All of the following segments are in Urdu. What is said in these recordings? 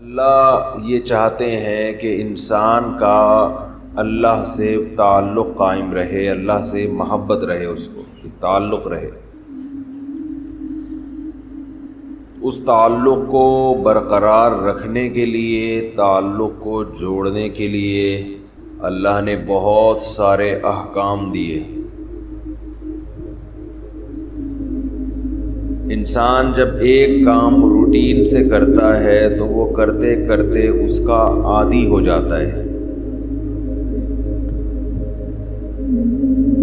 اللہ یہ چاہتے ہیں کہ انسان کا اللہ سے تعلق قائم رہے، اللہ سے محبت رہے، اس کو تعلق رہے۔ اس تعلق کو برقرار رکھنے کے لیے، تعلق کو جوڑنے کے لیے اللہ نے بہت سارے احکام دیے۔ انسان جب ایک کام روٹین سے کرتا ہے تو وہ کرتے کرتے اس کا عادی ہو جاتا ہے،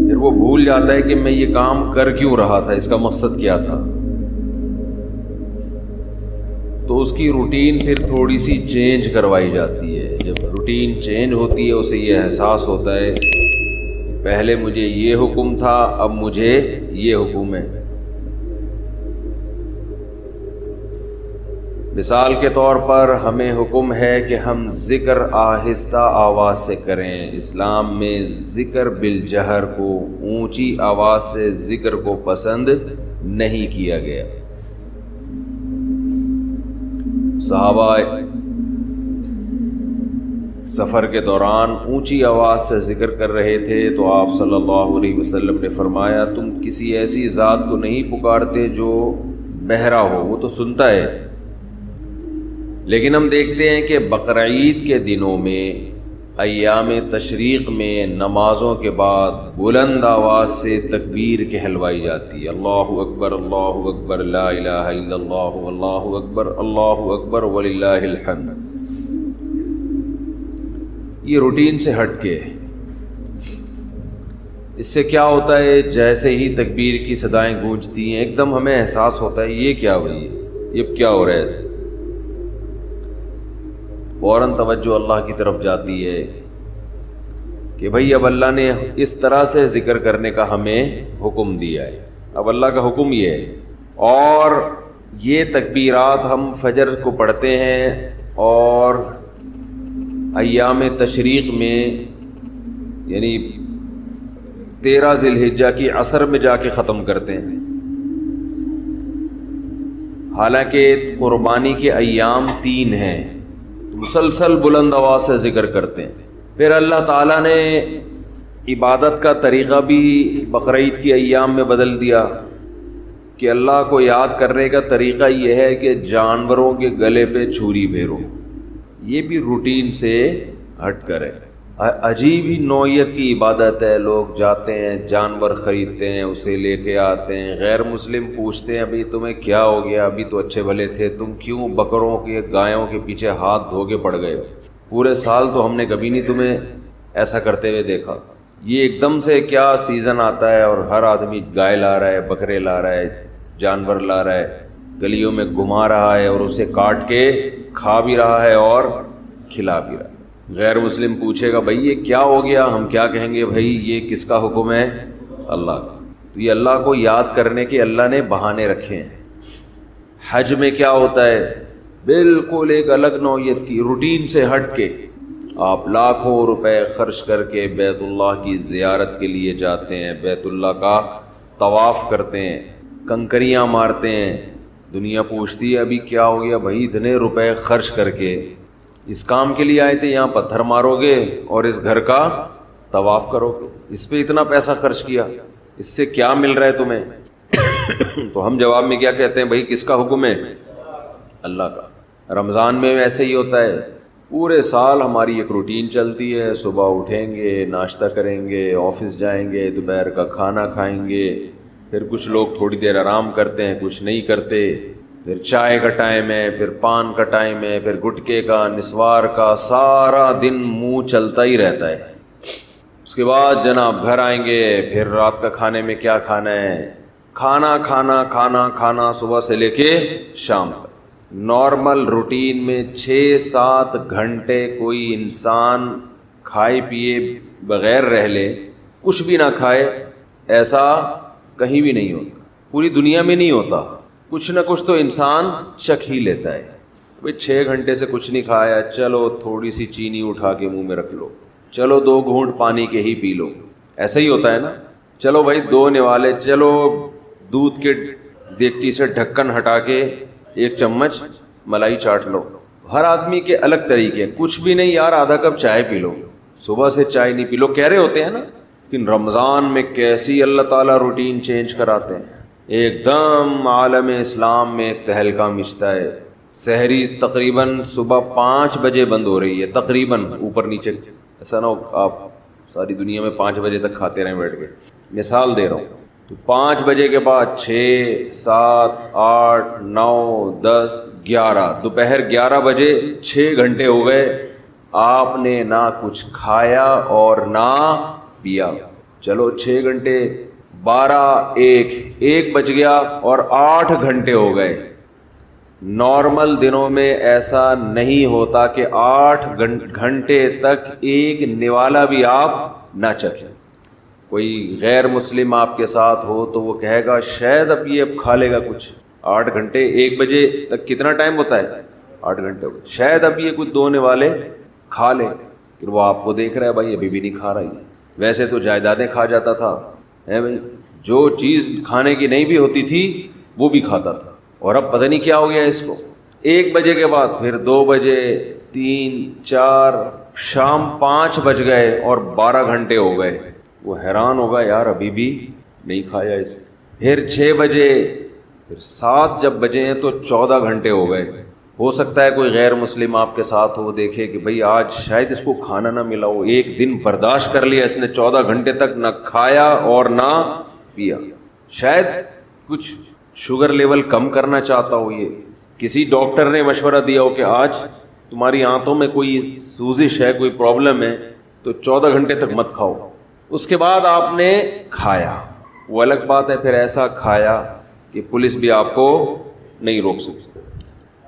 پھر وہ بھول جاتا ہے کہ میں یہ کام کر کیوں رہا تھا، اس کا مقصد کیا تھا۔ تو اس کی روٹین پھر تھوڑی سی چینج کروائی جاتی ہے۔ جب روٹین چینج ہوتی ہے اسے یہ احساس ہوتا ہے پہلے مجھے یہ حکم تھا، اب مجھے یہ حکم ہے۔ مثال کے طور پر ہمیں حکم ہے کہ ہم ذکر آہستہ آواز سے کریں۔ اسلام میں ذکر بالجہر کو، اونچی آواز سے ذکر کو پسند نہیں کیا گیا۔ صحابہ سفر کے دوران اونچی آواز سے ذکر کر رہے تھے تو آپ صلی اللہ علیہ وسلم نے فرمایا تم کسی ایسی ذات کو نہیں پکارتے جو بہرا ہو، وہ تو سنتا ہے۔ لیکن ہم دیکھتے ہیں کہ بقرعید کے دنوں میں، ایام تشریق میں نمازوں کے بعد بلند آواز سے تکبیر کہلوائی جاتی ہے۔ اللہ اکبر، اللہ اکبر، لا الہ الا اللہ، اللہ اکبر وللہ الحمد۔ یہ روٹین سے ہٹ کے، اس سے کیا ہوتا ہے، جیسے ہی تکبیر کی صدائیں گونجتی ہیں ایک دم ہمیں احساس ہوتا ہے یہ کیا ہوئی ہے، یہ کیا ہو رہا ہے، ایسے فوراً توجہ اللہ کی طرف جاتی ہے کہ بھئی اب اللہ نے اس طرح سے ذکر کرنے کا ہمیں حکم دیا ہے، اب اللہ کا حکم یہ ہے۔ اور یہ تکبیرات ہم فجر کو پڑھتے ہیں اور ایام تشریق میں، یعنی 13 ذی الحجہ کی عصر میں جا کے ختم کرتے ہیں، حالانکہ قربانی کے ایام 3 ہیں، مسلسل بلند آواز سے ذکر کرتے ہیں۔ پھر اللہ تعالیٰ نے عبادت کا طریقہ بھی بقرعید کی ایام میں بدل دیا کہ اللہ کو یاد کرنے کا طریقہ یہ ہے کہ جانوروں کے گلے پہ چھری پھیرو، یہ بھی روٹین سے ہٹ کر ہے۔ عجیب ہی نوعیت کی عبادت ہے، لوگ جاتے ہیں جانور خریدتے ہیں، اسے لے کے آتے ہیں، غیر مسلم پوچھتے ہیں ابھی تمہیں کیا ہو گیا، ابھی تو اچھے بھلے تھے، تم کیوں بکروں کے گایوں کے پیچھے ہاتھ دھو کے پڑ گئے ہو، پورے سال تو ہم نے کبھی نہیں تمہیں ایسا کرتے ہوئے دیکھا۔ یہ ایک دم سے کیا سیزن آتا ہے اور ہر آدمی گائے لا رہا ہے، بکرے لا رہا ہے، جانور لا رہا ہے، گلیوں میں گھما رہا ہے اور اسے کاٹ کے کھا بھی رہا ہے اور کھلا بھی رہا ہے۔ غیر مسلم پوچھے گا بھائی یہ کیا ہو گیا، ہم کیا کہیں گے، بھائی یہ کس کا حکم ہے، اللہ کا۔ تو یہ اللہ کو یاد کرنے کے اللہ نے بہانے رکھے ہیں۔ حج میں کیا ہوتا ہے، بالکل ایک الگ نوعیت کی روٹین سے ہٹ کے آپ لاکھوں روپے خرچ کر کے بیت اللہ کی زیارت کے لیے جاتے ہیں، بیت اللہ کا طواف کرتے ہیں، کنکریاں مارتے ہیں۔ دنیا پوچھتی ہے ابھی کیا ہو گیا، بھائی اتنے روپے خرچ کر کے اس کام کے لیے آئے تھے، یہاں پتھر مارو گے اور اس گھر کا طواف کرو گے، اس پہ اتنا پیسہ خرچ کیا، اس سے کیا مل رہا ہے تمہیں؟ تو ہم جواب میں کیا کہتے ہیں، بھائی کس کا حکم ہے، اللہ کا۔ رمضان میں ایسے ہی ہوتا ہے، پورے سال ہماری ایک روٹین چلتی ہے، صبح اٹھیں گے، ناشتہ کریں گے، آفس جائیں گے، دوپہر کا کھانا کھائیں گے، پھر کچھ لوگ تھوڑی دیر آرام کرتے ہیں، کچھ نہیں کرتے، پھر چائے کا ٹائم ہے، پھر پان کا ٹائم ہے، پھر گٹکے کا، نسوار کا، سارا دن منہ چلتا ہی رہتا ہے۔ اس کے بعد جناب گھر آئیں گے، پھر رات کا کھانے میں کیا کھانا ہے، کھانا صبح سے لے کے شام تک۔ نارمل روٹین میں 6-7 گھنٹے کوئی انسان کھائے پیے بغیر رہ لے، کچھ بھی نہ کھائے، ایسا کہیں بھی نہیں ہوتا، پوری دنیا میں نہیں ہوتا۔ کچھ نہ کچھ تو انسان چکھ ہی لیتا ہے۔ بھئی 6 گھنٹے سے کچھ نہیں کھایا، چلو تھوڑی سی چینی اٹھا کے منہ میں رکھ لو، چلو 2 گھونٹ پانی کے ہی پی لو، ایسا ہی ہوتا ہے نا۔ چلو بھائی 2 نوالے، چلو دودھ کے دیگچی سے ڈھکن ہٹا کے 1 چمچ ملائی چاٹ لو، ہر آدمی کے الگ طریقے ہیں. کچھ بھی نہیں یار, آدھا کپ چائے پی لو, صبح سے چائے نہیں پی لو, کہہ رہے ہوتے ہیں نا. لیکن رمضان میں کیسی اللہ تعالیٰ روٹین چینج کراتے ہیں, ایک دم عالم اسلام میں ایک تہلکہ مچتا ہے. سحری تقریباً صبح 5 بجے بند ہو رہی ہے, تقریباً, اوپر نیچے. ایسا نہ ہو آپ ساری دنیا میں 5 بجے تک کھاتے رہیں بیٹھ کے, مثال دے رہا ہوں. تو 5 بجے کے بعد 6, 7, 8, 9, 10, 11, دوپہر 11 بجے 6 گھنٹے ہو گئے, آپ نے نہ کچھ کھایا اور نہ پیا. چلو 6 گھنٹے, 12, 1 بج گیا اور 8 گھنٹے ہو گئے. نارمل دنوں میں ایسا نہیں ہوتا کہ 8 گھنٹے تک ایک نوالا بھی آپ نہ چکھیں. کوئی غیر مسلم آپ کے ساتھ ہو تو وہ کہے گا شاید اب کھا لے گا کچھ. 8 گھنٹے, 1 بجے تک کتنا ٹائم ہوتا ہے؟ 8 گھنٹے ہو گئے, شاید اب یہ کچھ 2 نوالے کھا لے. پھر وہ آپ کو دیکھ رہا ہے بھائی ابھی بھی نہیں کھا رہا ہے. ویسے تو جائیدادیں کھا جاتا تھا, ہے بھائی, جو چیز کھانے کی نہیں بھی ہوتی تھی وہ بھی کھاتا تھا. اور اب پتہ نہیں کیا ہو گیا اس کو. 1 بجے کے بعد پھر 2 بجے, 3, 4, شام 5 بج گئے اور 12 گھنٹے ہو گئے. وہ حیران ہوگا یار ابھی بھی نہیں کھایا اس کو. پھر 6 بجے, پھر 7 جب بجے ہیں تو 14 گھنٹے ہو گئے. ہو سکتا ہے کوئی غیر مسلم آپ کے ساتھ ہو, دیکھے کہ بھئی آج شاید اس کو کھانا نہ ملا ہو, ایک دن برداشت کر لیا اس نے, 14 گھنٹے تک نہ کھایا اور نہ پیا. شاید کچھ شوگر لیول کم کرنا چاہتا ہو, یہ کسی ڈاکٹر نے مشورہ دیا ہو کہ آج تمہاری آنتوں میں کوئی سوزش ہے, کوئی پرابلم ہے, تو 14 گھنٹے تک مت کھاؤ. اس کے بعد آپ نے کھایا, وہ الگ بات ہے, پھر ایسا کھایا کہ پولیس بھی آپ کو نہیں روک سکتی.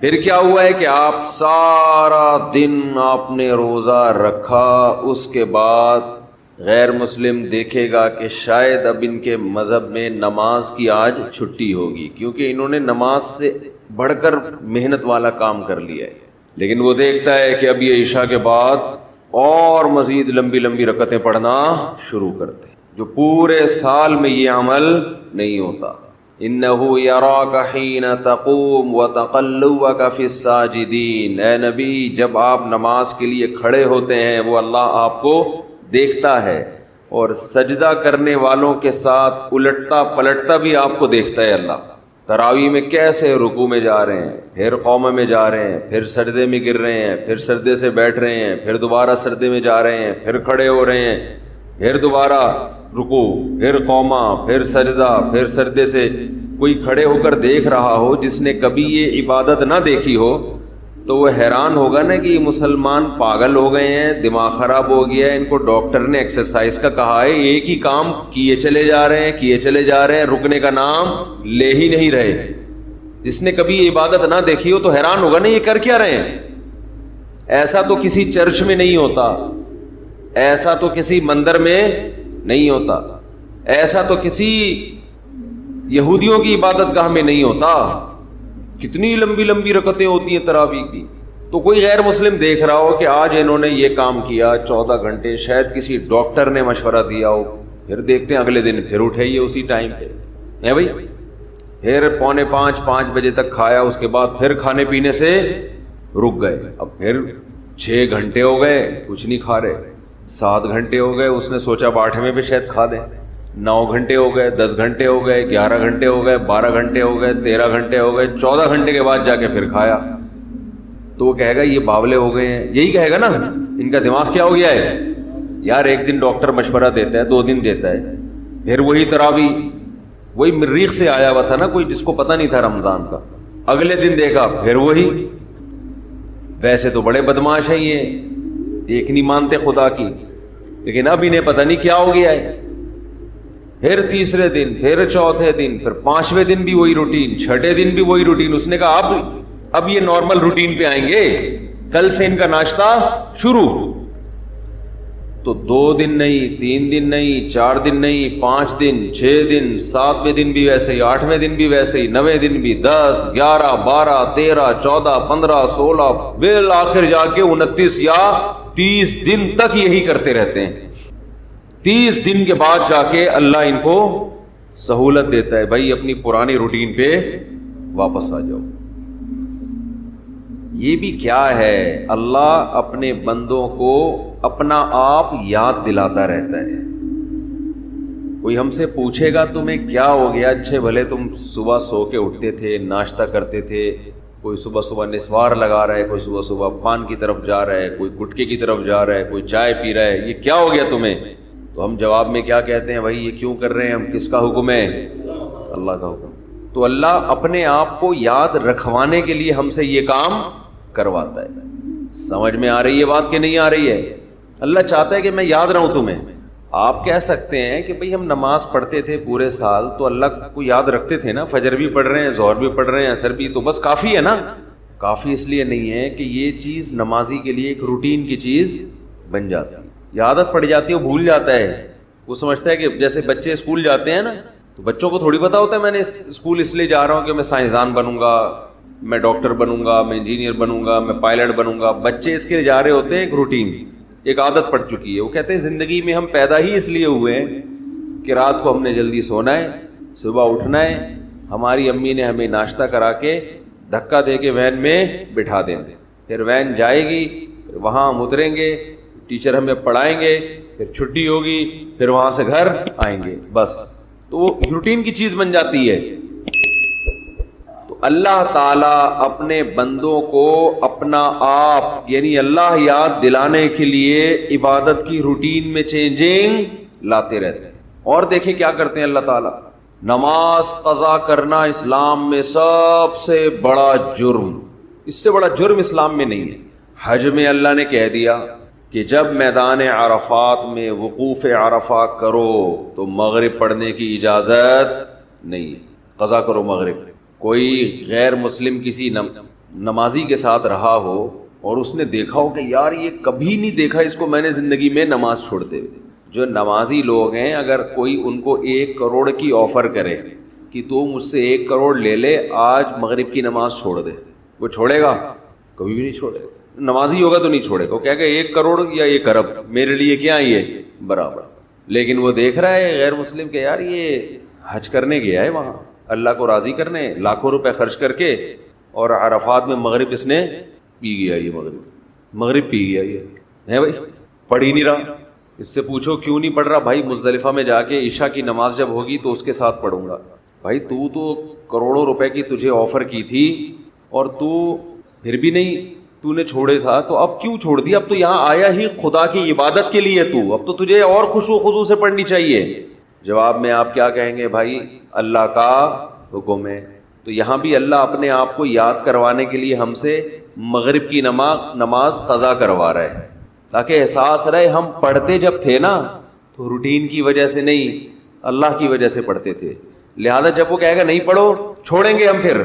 پھر کیا ہوا ہے کہ آپ سارا دن آپ نے روزہ رکھا. اس کے بعد غیر مسلم دیکھے گا کہ شاید اب ان کے مذہب میں نماز کی آج چھٹی ہوگی, کیونکہ انہوں نے نماز سے بڑھ کر محنت والا کام کر لیا ہے. لیکن وہ دیکھتا ہے کہ اب یہ عشاء کے بعد اور مزید لمبی لمبی رکعتیں پڑھنا شروع کرتے ہیں, جو پورے سال میں یہ عمل نہیں ہوتا. اِنَّهُ يَرَاكَ حِينَ تَقُومُ وَتَقَلُّبَكَ فِي السَّاجِدِينَ. اے نبی, جب آپ نماز کے لیے کھڑے ہوتے ہیں وہ اللہ آپ کو دیکھتا ہے, اور سجدہ کرنے والوں کے ساتھ الٹتا پلٹتا بھی آپ کو دیکھتا ہے اللہ. تراویح میں کیسے رکوع میں جا رہے ہیں, پھر قوم میں جا رہے ہیں, پھر سجدے میں گر رہے ہیں, پھر سجدے سے بیٹھ رہے ہیں, پھر دوبارہ سجدے میں جا رہے ہیں, پھر کھڑے ہو رہے ہیں, پھر دوبارہ رکوع, پھر قومہ, پھر سجدہ, پھر سجدے سے. کوئی کھڑے ہو کر دیکھ رہا ہو جس نے کبھی یہ عبادت نہ دیکھی ہو تو وہ حیران ہوگا نا کہ یہ مسلمان پاگل ہو گئے ہیں, دماغ خراب ہو گیا ہے, ان کو ڈاکٹر نے ایکسرسائز کا کہا ہے, ایک ہی کام کیے چلے جا رہے ہیں, کیے چلے جا رہے ہیں, رکنے کا نام لے ہی نہیں رہے. جس نے کبھی یہ عبادت نہ دیکھی ہو تو حیران ہوگا نا یہ کر کیا رہے ہیں. ایسا تو کسی چرچ میں نہیں ہوتا, ایسا تو کسی مندر میں نہیں ہوتا, ایسا تو کسی یہودیوں کی عبادت گاہ میں نہیں ہوتا. کتنی لمبی لمبی رکعتیں ہوتی ہیں تراویح کی. تو کوئی غیر مسلم دیکھ رہا ہو کہ آج انہوں نے یہ کام کیا 14 گھنٹے, شاید کسی ڈاکٹر نے مشورہ دیا ہو, پھر دیکھتے ہیں اگلے دن پھر اٹھے یہ اسی ٹائم پہ, ہے بھائی, پھر 4:45 5 بجے تک کھایا, اس کے بعد پھر کھانے پینے سے رک گئے. اب پھر 6 گھنٹے ہو گئے کچھ نہیں کھا رہے, 7 گھنٹے ہو گئے, اس نے سوچا 8ویں پہ شاید کھا دیں, 9 گھنٹے ہو گئے, 10 گھنٹے ہو گئے, 11 گھنٹے ہو گئے, 12 گھنٹے ہو گئے, 13 گھنٹے ہو گئے, 14 گھنٹے کے بعد جا کے پھر کھایا. تو وہ کہے گا یہ باولے ہو گئے ہیں, یہی کہے گا نا, ان کا دماغ کیا ہو گیا ہے یار. ایک دن ڈاکٹر مشورہ دیتا ہے, 2 دن دیتا ہے, پھر وہی تراویح, وہی مریخ سے آیا ہوا تھا نا کوئی جس کو پتہ نہیں تھا رمضان کا, اگلے دن دیکھا پھر وہی. ویسے تو بڑے بدماش ہیں یہ, ایک نہیں مانتے خدا کی, لیکن اب انہیں پتہ نہیں کیا ہو گیا ہے. پھر تیسرے دن, پھر چوتھے دن, پھر 5ویں دن بھی وہی روٹین, 6ٹھے دن بھی وہی روٹین. اس نے کہا اب یہ نارمل روٹین پہ آئیں گے, کل سے ان کا ناشتہ شروع. تو 2 دن نہیں, 3 دن نہیں, 4 دن نہیں, 5 دن, 6 دن, 7ویں دن بھی ویسے ہی, 8ویں دن بھی ویسے ہی, 9ویں دن بھی, 10, 11, 12, 13, 14, 15, 16, بالآخر جا کے 29 یا 30 دن تک یہی کرتے رہتے ہیں. 30 دن کے بعد جا کے اللہ ان کو سہولت دیتا ہے, بھائی اپنی پرانی روٹین پہ واپس آ جاؤ. یہ بھی کیا ہے، اللہ اپنے بندوں کو اپنا آپ یاد دلاتا رہتا ہے۔ کوئی ہم سے پوچھے گا تمہیں کیا ہو گیا، اچھے بھلے تم صبح سو کے اٹھتے تھے، ناشتہ کرتے تھے، کوئی صبح صبح نسوار لگا رہا ہے، کوئی صبح صبح پان کی طرف جا رہا ہے، کوئی گٹکے کی طرف جا رہا ہے، کوئی چائے پی رہا ہے، یہ کیا ہو گیا تمہیں؟ تو ہم جواب میں کیا کہتے ہیں؟ بھائی یہ کیوں کر رہے ہیں ہم، کس کا حکم ہے؟ اللہ کا حکم۔ تو اللہ اپنے آپ کو یاد رکھوانے کے لیے ہم سے یہ کام کرواتا ہے۔ سمجھ میں آ رہی ہے بات کہ نہیں آ رہی ہے؟ اللہ چاہتا ہے کہ میں یاد رہوں تمہیں۔ آپ کہہ سکتے ہیں کہ بھئی ہم نماز پڑھتے تھے پورے سال تو اللہ کو یاد رکھتے تھے نا، فجر بھی پڑھ رہے ہیں، ظہر بھی پڑھ رہے ہیں، عصر بھی، تو بس کافی ہے نا۔ کافی اس لیے نہیں ہے کہ یہ چیز نمازی کے لیے ایک روٹین کی چیز بن جاتی ہے، یہ عادت پڑ جاتی ہے، وہ بھول جاتا ہے۔ وہ سمجھتا ہے کہ جیسے بچے اسکول جاتے ہیں نا، تو بچوں کو تھوڑی پتہ ہوتا ہے میں نے اسکول اس لیے جا رہا ہوں کہ میں سائنسدان بنوں گا، میں ڈاکٹر بنوں گا، میں انجینئر بنوں گا، میں پائلٹ بنوں گا۔ بچے اس کے لیے جا رہے ہوتے ہیں، ایک روٹین، ایک عادت پڑ چکی ہے۔ وہ کہتے ہیں زندگی میں ہم پیدا ہی اس لیے ہوئے ہیں کہ رات کو ہم نے جلدی سونا ہے، صبح اٹھنا ہے، ہماری امی نے ہمیں ناشتہ کرا کے دھکا دے کے وین میں بٹھا دینا، پھر وین جائے گی، پھر وہاں ہم اتریں گے، ٹیچر ہمیں پڑھائیں گے، پھر چھٹی ہوگی، پھر وہاں سے گھر آئیں گے، بس۔ تو وہ روٹین کی چیز بن جاتی ہے۔ تو اللہ تعالیٰ اپنے بندوں کو اپنا آپ یعنی اللہ یاد دلانے کے لیے عبادت کی روٹین میں چینجنگ لاتے رہتے ہیں۔ اور دیکھیں کیا کرتے ہیں اللہ تعالیٰ، نماز قضا کرنا اسلام میں سب سے بڑا جرم، اس سے بڑا جرم اسلام میں نہیں ہے۔ حج میں اللہ نے کہہ دیا کہ جب میدان عرفات میں وقوف عرفہ کرو تو مغرب پڑھنے کی اجازت نہیں ہے، قضا کرو مغرب۔ کوئی غیر مسلم کسی نمازی کے ساتھ رہا ہو اور اس نے دیکھا ہو کہ یار یہ کبھی نہیں دیکھا اس کو میں نے زندگی میں نماز چھوڑتے ہوئے۔ جو نمازی لوگ ہیں اگر کوئی ان کو 1 کروڑ کی آفر کرے کہ تو مجھ سے 1 کروڑ لے لے، آج مغرب کی نماز چھوڑ دے، وہ چھوڑے گا؟ کبھی بھی نہیں چھوڑے گا۔ نمازی ہوگا تو نہیں چھوڑے گا، وہ کہے گا 1 کروڑ یا 1 ارب میرے لیے کیا یہ برابر۔ لیکن وہ دیکھ رہا ہے غیر مسلم کہ یار یہ حج کرنے گیا ہے وہاں اللہ کو راضی کرنے، لاکھوں روپے خرچ کر کے، اور عرفات میں مغرب اس نے پی گیا، یہ مغرب پی گیا، یہ ہے بھائی پڑھ ہی نہیں رہا۔ اس سے پوچھو کیوں نہیں پڑھ رہا؟ بھائی مزدلفہ میں جا کے عشاء کی نماز جب ہوگی تو اس کے ساتھ پڑھوں گا۔ بھائی تو کروڑوں روپے کی تجھے آفر کی تھی اور تو پھر بھی نہیں، تو نے چھوڑے تھا، تو اب کیوں چھوڑ دیا؟ اب تو یہاں آیا ہی خدا کی عبادت کے لیے، تو اب تو تجھے اور خشوع و خضوع سے پڑھنی چاہیے۔ جواب میں آپ کیا کہیں گے؟ بھائی اللہ کا حکم ہے۔ تو یہاں بھی اللہ اپنے آپ کو یاد کروانے کے لیے ہم سے مغرب کی نماز قضا کروا رہا ہے، تاکہ احساس رہے ہم پڑھتے جب تھے نا تو روٹین کی وجہ سے نہیں، اللہ کی وجہ سے پڑھتے تھے۔ لہذا جب وہ کہے گا نہیں پڑھو، چھوڑیں گے ہم، پھر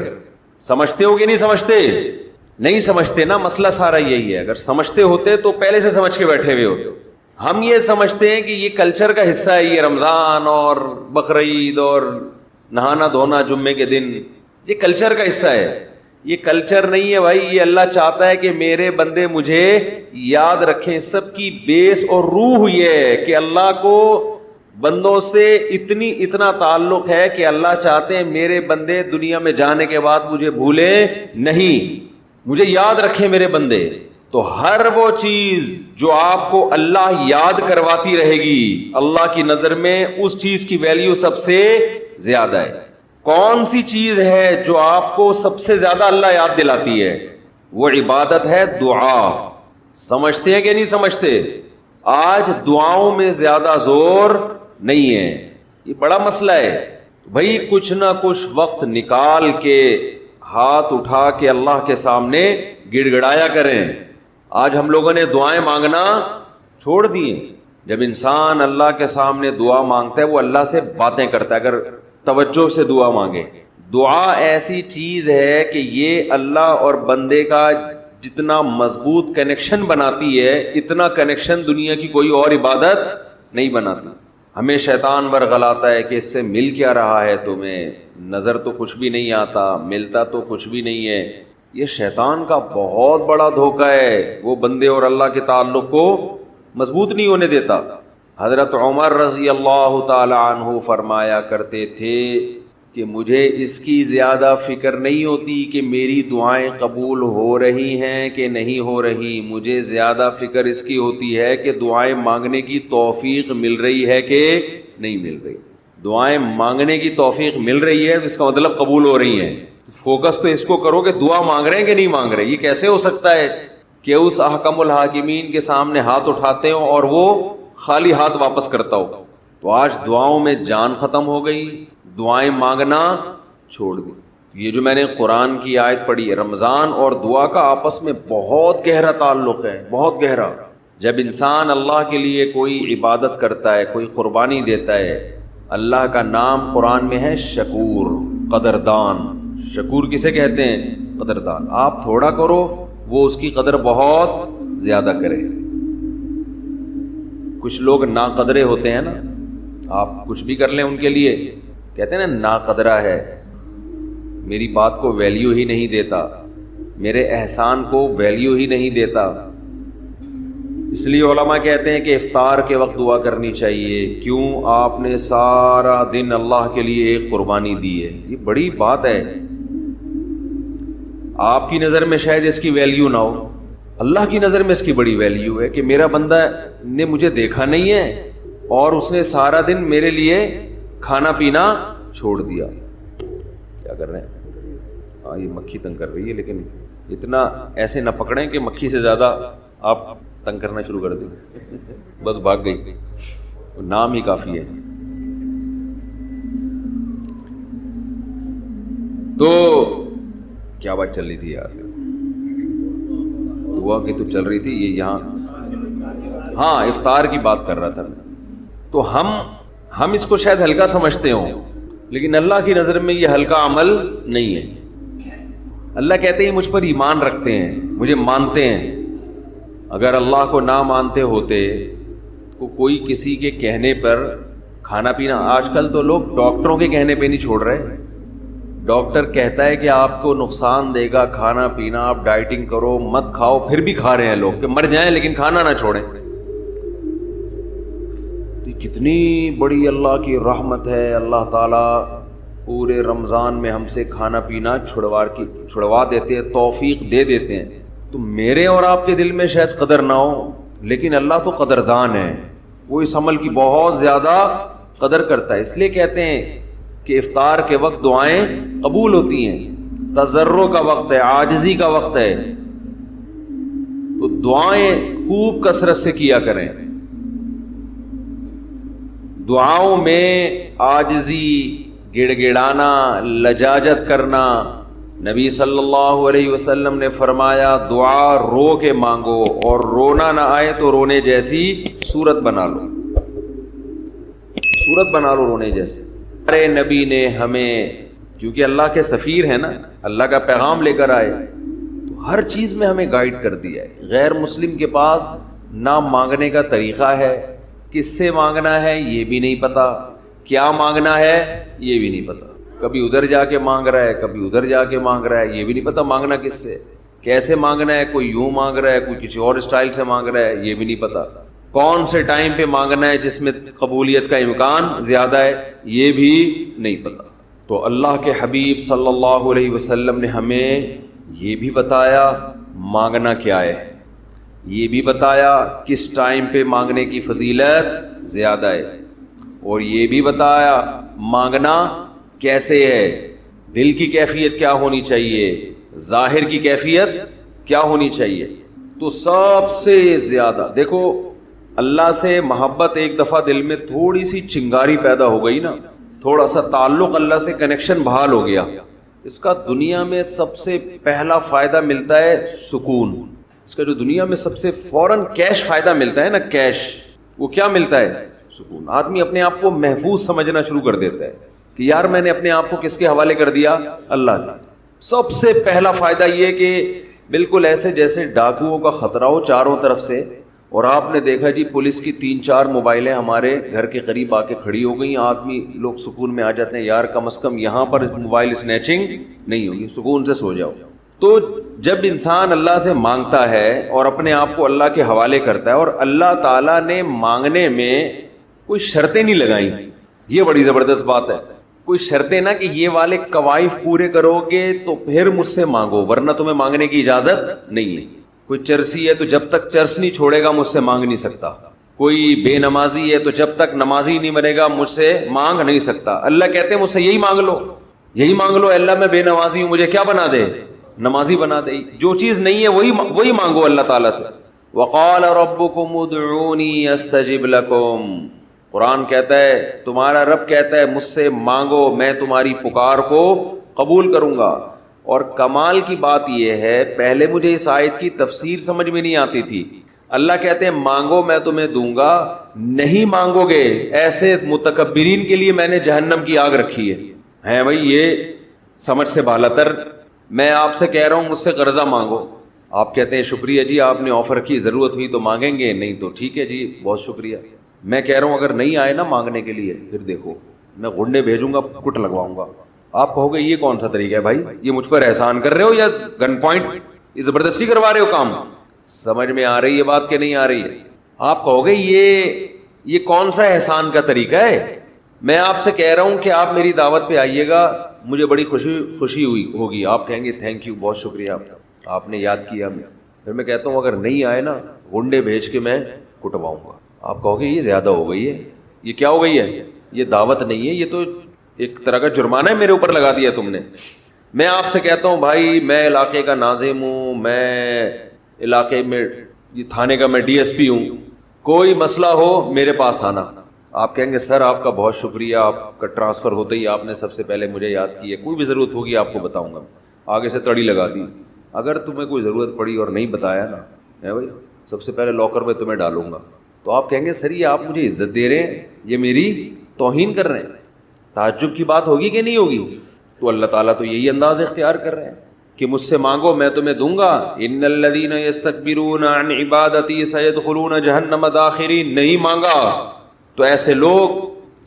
سمجھتے ہو کہ نہیں سمجھتے؟ نہیں سمجھتے نا، مسئلہ سارا یہی ہے۔ اگر سمجھتے ہوتے تو پہلے سے سمجھ کے بیٹھے ہوئے ہوتے۔ ہم یہ سمجھتے ہیں کہ یہ کلچر کا حصہ ہے، یہ رمضان اور بقرعید اور نہانا دھونا جمعے کے دن، یہ کلچر کا حصہ ہے۔ یہ کلچر نہیں ہے بھائی، یہ اللہ چاہتا ہے کہ میرے بندے مجھے یاد رکھیں۔ سب کی بیس اور روح یہ ہے کہ اللہ کو بندوں سے اتنا تعلق ہے کہ اللہ چاہتے ہیں میرے بندے دنیا میں جانے کے بعد مجھے بھولے نہیں، مجھے یاد رکھیں میرے بندے۔ تو ہر وہ چیز جو آپ کو اللہ یاد کرواتی رہے گی، اللہ کی نظر میں اس چیز کی ویلیو سب سے زیادہ ہے۔ کون سی چیز ہے جو آپ کو سب سے زیادہ اللہ یاد دلاتی ہے؟ وہ عبادت ہے دعا۔ سمجھتے ہیں کہ نہیں سمجھتے؟ آج دعاؤں میں زیادہ زور نہیں ہے، یہ بڑا مسئلہ ہے۔ بھائی کچھ نہ کچھ وقت نکال کے ہاتھ اٹھا کے اللہ کے سامنے گڑ گڑایا کریں۔ آج ہم لوگوں نے دعائیں مانگنا چھوڑ دی۔ جب انسان اللہ کے سامنے دعا مانگتا ہے وہ اللہ سے باتیں کرتا ہے، اگر توجہ سے دعا مانگے۔ دعا ایسی چیز ہے کہ یہ اللہ اور بندے کا جتنا مضبوط کنیکشن بناتی ہے، اتنا کنیکشن دنیا کی کوئی اور عبادت نہیں بناتی۔ ہمیں شیطان ورغلاتا ہے کہ اس سے مل کیا رہا ہے تمہیں، نظر تو کچھ بھی نہیں آتا، ملتا تو کچھ بھی نہیں ہے۔ یہ شیطان کا بہت بڑا دھوکہ ہے، وہ بندے اور اللہ کے تعلق کو مضبوط نہیں ہونے دیتا۔ حضرت عمر رضی اللہ تعالی عنہ فرمایا کرتے تھے کہ مجھے اس کی زیادہ فکر نہیں ہوتی کہ میری دعائیں قبول ہو رہی ہیں کہ نہیں ہو رہی، مجھے زیادہ فکر اس کی ہوتی ہے کہ دعائیں مانگنے کی توفیق مل رہی ہے کہ نہیں مل رہی۔ دعائیں مانگنے کی توفیق مل رہی ہے، اس کا مطلب قبول ہو رہی ہیں۔ فوکس تو اس کو کرو کہ دعا مانگ رہے ہیں کہ نہیں مانگ رہے۔ یہ کیسے ہو سکتا ہے کہ اس احکم الحاکمین کے سامنے ہاتھ اٹھاتے ہوں اور وہ خالی ہاتھ واپس کرتا ہو؟ تو آج دعاؤں میں جان ختم ہو گئی، دعائیں مانگنا چھوڑ دی۔ یہ جو میں نے قرآن کی آیت پڑھی ہے، رمضان اور دعا کا آپس میں بہت گہرا تعلق ہے، بہت گہرا۔ جب انسان اللہ کے لیے کوئی عبادت کرتا ہے، کوئی قربانی دیتا ہے، اللہ کا نام قرآن میں ہے شکور، قدردان۔ شکور کسے کہتے ہیں؟ قدردان۔ آپ تھوڑا کرو، وہ اس کی قدر بہت زیادہ کرے۔ کچھ لوگ ناقدرے ہوتے ہیں نا، آپ کچھ بھی کر لیں ان کے لیے کہتے ہیں نا ناقدرہ ہے، میری بات کو ویلیو ہی نہیں دیتا، میرے احسان کو ویلیو ہی نہیں دیتا۔ اس لیے علماء کہتے ہیں کہ افطار کے وقت دعا کرنی چاہیے، کیوں؟ آپ نے سارا دن اللہ کے لیے ایک قربانی دی ہے، یہ بڑی بات ہے۔ آپ کی نظر میں شاید اس کی ویلیو نہ ہو، اللہ کی نظر میں اس کی بڑی ویلیو ہے کہ میرا بندہ نے مجھے دیکھا نہیں ہے اور اس نے سارا دن میرے لیے کھانا پینا چھوڑ دیا۔ کیا کر رہے ہیں؟ ہاں یہ مکھی تنگ کر رہی ہے، لیکن اتنا ایسے نہ پکڑیں کہ مکھی سے زیادہ آپ تنگ کرنا شروع کر دیں، بس بھاگ گئی، نام ہی کافی ہے۔ تو کیا بات چل رہی تھی یار؟ دعا کی تو چل رہی تھی، یہ یہاں ہاں افطار کی بات کر رہا تھا۔ تو ہم اس کو شاید ہلکا سمجھتے ہوں، لیکن اللہ کی نظر میں یہ ہلکا عمل نہیں ہے۔ اللہ کہتے ہیں مجھ پر ایمان رکھتے ہیں، مجھے مانتے ہیں۔ اگر اللہ کو نہ مانتے ہوتے تو کوئی کسی کے کہنے پر کھانا پینا، آج کل تو لوگ ڈاکٹروں کے کہنے پہ نہیں چھوڑ رہے۔ ڈاکٹر کہتا ہے کہ آپ کو نقصان دے گا کھانا پینا، آپ ڈائٹنگ کرو، مت کھاؤ، پھر بھی کھا رہے ہیں لوگ کہ مر جائیں لیکن کھانا نہ چھوڑیں۔ کتنی بڑی اللہ کی رحمت ہے، اللہ تعالیٰ پورے رمضان میں ہم سے کھانا پینا چھڑوا دیتے ہیں، توفیق دے دیتے ہیں۔ تو میرے اور آپ کے دل میں شاید قدر نہ ہو، لیکن اللہ تو قدردان ہے، وہ اس عمل کی بہت زیادہ قدر کرتا ہے۔ اس لیے کہتے ہیں کہ افطار کے وقت دعائیں قبول ہوتی ہیں، تضرع کا وقت ہے، عاجزی کا وقت ہے، تو دعائیں خوب کثرت سے کیا کریں۔ دعاؤں میں عاجزی، گڑ گڑانا، لجاجت کرنا۔ نبی صلی اللہ علیہ وسلم نے فرمایا دعا رو کے مانگو، اور رونا نہ آئے تو رونے جیسی صورت بنا لو، صورت بنا لو رونے جیسی۔ ہمارے نبی نے ہمیں، کیونکہ اللہ کے سفیر ہیں نا، اللہ کا پیغام لے کر آئے، تو ہر چیز میں ہمیں گائیڈ کر دیا ہے۔ غیر مسلم کے پاس نہ مانگنے کا طریقہ ہے، کس سے مانگنا ہے یہ بھی نہیں پتا، کیا مانگنا ہے یہ بھی نہیں پتا، کبھی ادھر جا کے مانگ رہا ہے، کبھی ادھر جا کے مانگ رہا ہے، یہ بھی نہیں پتا مانگنا کس سے، کیسے مانگنا ہے، کوئی یوں مانگ رہا ہے، کوئی کسی اور اسٹائل سے مانگ رہا ہے، یہ بھی نہیں پتا، کون سے ٹائم پہ مانگنا ہے جس میں قبولیت کا امکان زیادہ ہے یہ بھی نہیں پتا۔ تو اللہ کے حبیب صلی اللہ علیہ وسلم نے ہمیں یہ بھی بتایا مانگنا کیا ہے، یہ بھی بتایا کس ٹائم پہ مانگنے کی فضیلت زیادہ ہے، اور یہ بھی بتایا مانگنا کیسے ہے، دل کی کیفیت کیا ہونی چاہیے، ظاہر کی کیفیت کیا ہونی چاہیے۔ تو سب سے زیادہ دیکھو، اللہ سے محبت ایک دفعہ دل میں تھوڑی سی چنگاری پیدا ہو گئی نا، تھوڑا سا تعلق اللہ سے کنیکشن بحال ہو گیا، اس کا دنیا میں سب سے پہلا فائدہ ملتا ہے سکون۔ اس کا جو دنیا میں سب سے فوراً کیش فائدہ ملتا ہے نا، کیش، وہ کیا ملتا ہے؟ سکون۔ آدمی اپنے آپ کو محفوظ سمجھنا شروع کر دیتا ہے کہ یار میں نے اپنے آپ کو کس کے حوالے کر دیا؟ اللہ کا۔ سب سے پہلا فائدہ یہ کہ بالکل ایسے جیسے ڈاکوؤں کا خطرہ ہو چاروں طرف سے، اور آپ نے دیکھا جی پولیس کی 3-4 موبائلیں ہمارے گھر کے قریب آ کے کھڑی ہو گئیں، آدمی لوگ سکون میں آ جاتے ہیں، یار کم از کم یہاں پر موبائل اسنیچنگ نہیں ہوگی، سکون سے سو جاؤ۔ تو جب انسان اللہ سے مانگتا ہے اور اپنے آپ کو اللہ کے حوالے کرتا ہے، اور اللہ تعالیٰ نے مانگنے میں کوئی شرطیں نہیں لگائیں، یہ بڑی زبردست بات ہے کوئی شرطیں نا کہ یہ والے قوائف پورے کرو گے تو پھر مجھ سے مانگو، ورنہ تمہیں مانگنے کی اجازت نہیں ہے۔ کوئی چرسی ہے تو جب تک چرس نہیں چھوڑے گا مجھ سے مانگ نہیں سکتا، کوئی بے نمازی ہے تو جب تک نمازی نہیں بنے گا مجھ سے مانگ نہیں سکتا۔ اللہ کہتے ہیں مجھ سے یہی مانگ لو، یہی مانگ لو، اللہ میں بے نمازی ہوں، مجھے کیا بنا دے؟ نمازی بنا دے۔ جو چیز نہیں ہے وہی مانگو اللہ تعالیٰ سے۔ وقال ربکم ادعونی استجب لکم، قرآن کہتا ہے، تمہارا رب کہتا ہے مجھ سے مانگو، میں تمہاری پکار کو قبول کروں گا۔ اور کمال کی بات یہ ہے، پہلے مجھے اس آیت کی تفسیر سمجھ میں نہیں آتی تھی۔ اللہ کہتے ہیں مانگو میں تمہیں دوں گا، نہیں مانگو گے ایسے متکبرین کے لیے میں نے جہنم کی آگ رکھی ہے بھائی، یہ سمجھ سے بالاتر۔ میں آپ سے کہہ رہا ہوں مجھ سے قرضہ مانگو، آپ کہتے ہیں شکریہ جی آپ نے آفر کی، ضرورت ہوئی تو مانگیں گے، نہیں تو ٹھیک ہے جی بہت شکریہ۔ میں کہہ رہا ہوں اگر نہیں آئے نا مانگنے کے لیے، پھر دیکھو میں گھنڈے بھیجوں گا، کٹ لگواؤں گا۔ آپ کہو گے یہ کون سا طریقہ ہے بھائی، یہ مجھ پر احسان کر رہے ہو یا گن پوائنٹ یہ زبردستی کروا رہے ہو کام؟ سمجھ میں آ رہی ہے بات کہ نہیں آ رہی ہے؟ آپ کہو گے یہ کون سا احسان کا طریقہ ہے؟ میں آپ سے کہہ رہا ہوں کہ آپ میری دعوت پہ آئیے گا، مجھے بڑی خوشی ہوگی، آپ کہیں گے تھینک یو، بہت شکریہ آپ نے یاد کیا۔ پھر میں کہتا ہوں اگر نہیں آئے نا گنڈے بھیج کے میں کٹواؤں گا۔ آپ کہو گے یہ زیادہ ہو گئی ہے، یہ کیا ہو گئی ہے؟ یہ دعوت نہیں ہے، یہ تو ایک طرح کا جرمانہ ہے میرے اوپر لگا دیا تم نے۔ میں آپ سے کہتا ہوں بھائی میں علاقے کا ناظم ہوں، میں علاقے میں یہ تھانے کا میں ڈی ایس پی ہوں، کوئی مسئلہ ہو میرے پاس آنا۔ آپ کہیں گے سر آپ کا بہت شکریہ، آپ کا ٹرانسفر ہوتے ہی آپ نے سب سے پہلے مجھے یاد کیا، کوئی بھی ضرورت ہوگی آپ کو بتاؤں گا۔ آگے سے تڑی لگا دی، اگر تمہیں کوئی ضرورت پڑی اور نہیں بتایا نا ہے بھائی، سب سے پہلے لاکر میں تمہیں ڈالوں گا۔ تو آپ کہیں گے سر یہ آپ مجھے عزت دے رہے ہیں، یہ میری توہین کر رہے ہیں، تعجب کی بات ہوگی کہ نہیں ہوگی؟ تو اللہ تعالیٰ تو یہی انداز اختیار کر رہے ہیں کہ مجھ سے مانگو میں تمہیں دوں گا۔ ان الذین یستکبرون عن عبادتی سیدخلون جہنم داخرین، نہیں مانگا تو ایسے لوگ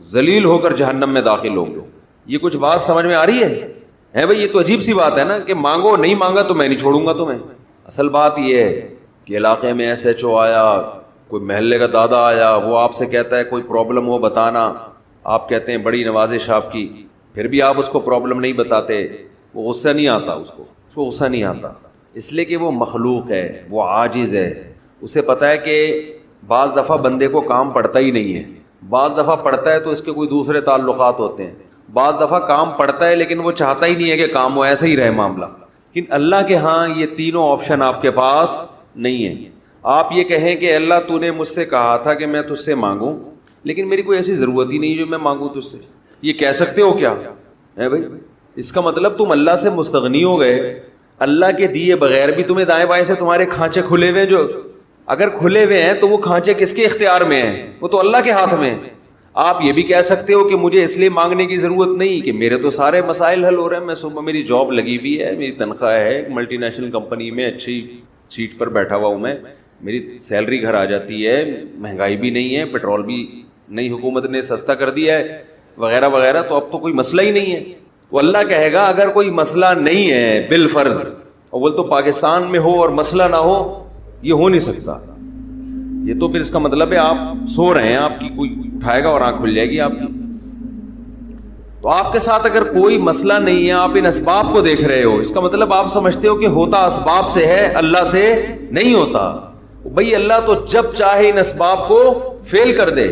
ذلیل ہو کر جہنم میں داخل ہوں گے۔ یہ کچھ بات سمجھ میں آ رہی ہے بھائی؟ یہ تو عجیب سی بات ہے نا کہ مانگو، نہیں مانگا تو میں نہیں چھوڑوں گا تمہیں۔ اصل بات یہ ہے کہ علاقے میں ایس ایچ او آیا، کوئی محلے کا دادا آیا، وہ آپ سے کہتا ہے کوئی پرابلم ہو بتانا، آپ کہتے ہیں بڑی نوازش آپ کی، پھر بھی آپ اس کو پرابلم نہیں بتاتے، وہ غصہ نہیں آتا، اس کو غصہ نہیں آتا، اس لیے کہ وہ مخلوق ہے، وہ عاجز ہے۔ اسے پتہ ہے کہ بعض دفعہ بندے کو کام پڑتا ہی نہیں ہے، بعض دفعہ پڑتا ہے تو اس کے کوئی دوسرے تعلقات ہوتے ہیں، بعض دفعہ کام پڑتا ہے لیکن وہ چاہتا ہی نہیں ہے کہ کام ہو، ایسا ہی رہے معاملہ۔ لیکن اللہ کے ہاں یہ تینوں آپشن آپ کے پاس نہیں ہیں۔ آپ یہ کہیں کہ اللہ تو نے مجھ سے کہا تھا کہ میں تجھ سے مانگوں، لیکن میری کوئی ایسی ضرورت ہی نہیں جو میں مانگوں تجھ سے، یہ کہہ سکتے ہو کیا ہے بھائی؟ اس کا مطلب تم اللہ سے مستغنی ہو گئے، اللہ کے دیے بغیر بھی تمہیں دائیں بائیں سے تمہارے کھانچے کھلے ہوئے، جو اگر کھلے ہوئے ہیں تو وہ کھانچے کس کے اختیار میں ہیں؟ وہ تو اللہ کے ہاتھ میں۔ آپ یہ بھی کہہ سکتے ہو کہ مجھے اس لیے مانگنے کی ضرورت نہیں کہ میرے تو سارے مسائل حل ہو رہے ہیں، میں صبح میری جاب لگی ہوئی ہے، میری تنخواہ ہے، ملٹی نیشنل کمپنی میں اچھی سیٹ پر بیٹھا ہوا ہوں میں، میری سیلری گھر آ جاتی ہے، مہنگائی بھی نہیں ہے، پیٹرول بھی نئی حکومت نے سستا کر دیا ہے وغیرہ وغیرہ، تو اب تو کوئی مسئلہ ہی نہیں ہے۔ تو اللہ کہے گا اگر کوئی مسئلہ نہیں ہے بالفرض، اول تو پاکستان میں ہو اور مسئلہ نہ ہو، یہ ہو نہیں سکتا، یہ تو پھر اس کا مطلب ہے آپ سو رہے ہیں، آپ کی کوئی اٹھائے گا اور آنکھ کھل جائے گی آپ کی۔ تو آپ کے ساتھ اگر کوئی مسئلہ نہیں ہے، آپ ان اسباب کو دیکھ رہے ہو، اس کا مطلب آپ سمجھتے ہو کہ ہوتا اسباب سے ہے، اللہ سے نہیں ہوتا۔ بھئی اللہ تو جب چاہے ان اسباب کو فیل کر دے۔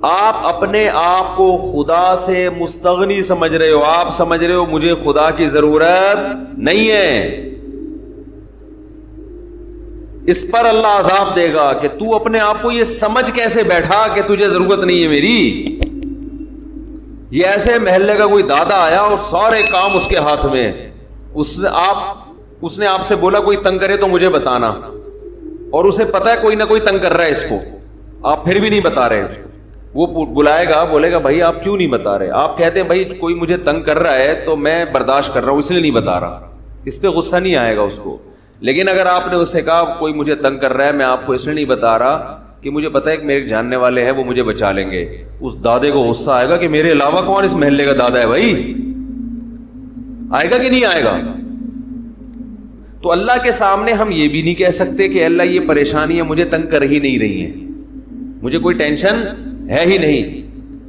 آپ اپنے آپ کو خدا سے مستغنی سمجھ رہے ہو، آپ سمجھ رہے ہو مجھے خدا کی ضرورت نہیں ہے۔ اس پر اللہ عذاب دے گا کہ تو اپنے آپ کو یہ سمجھ کیسے بیٹھا کہ تجھے ضرورت نہیں ہے میری۔ یہ ایسے محلے کا کوئی دادا آیا اور سارے کام اس کے ہاتھ میں، اس نے آپ سے بولا کوئی تنگ کرے تو مجھے بتانا، اور اسے پتا ہے کوئی نہ کوئی تنگ کر رہا ہے اس کو، آپ پھر بھی نہیں بتا رہے اس کو۔ وہ بلائے گا، بولے گا بھائی آپ کیوں نہیں بتا رہے؟ آپ کہتے ہیں بھائی کوئی مجھے تنگ کر رہا ہے تو میں برداشت کر رہا ہوں اس لیے نہیں بتا رہا، اس پہ غصہ نہیں آئے گا اس کو۔ لیکن اگر آپ نے اس سے کہا کوئی مجھے تنگ کر رہا ہے، میں آپ کو اس لیے نہیں بتا رہا کہ مجھے پتا ہے کہ میرے جاننے والے ہیں وہ مجھے بچا لیں گے، اس دادے کو غصہ آئے گا کہ میرے علاوہ کون اس محلے کا دادا ہے بھائی، آئے گا کہ نہیں آئے گا؟ تو اللہ کے سامنے ہم یہ بھی نہیں کہہ سکتے کہ اللہ یہ پریشانی ہے مجھے تنگ کر ہی نہیں رہی ہے، مجھے کوئی ٹینشن ہے ہی نہیں،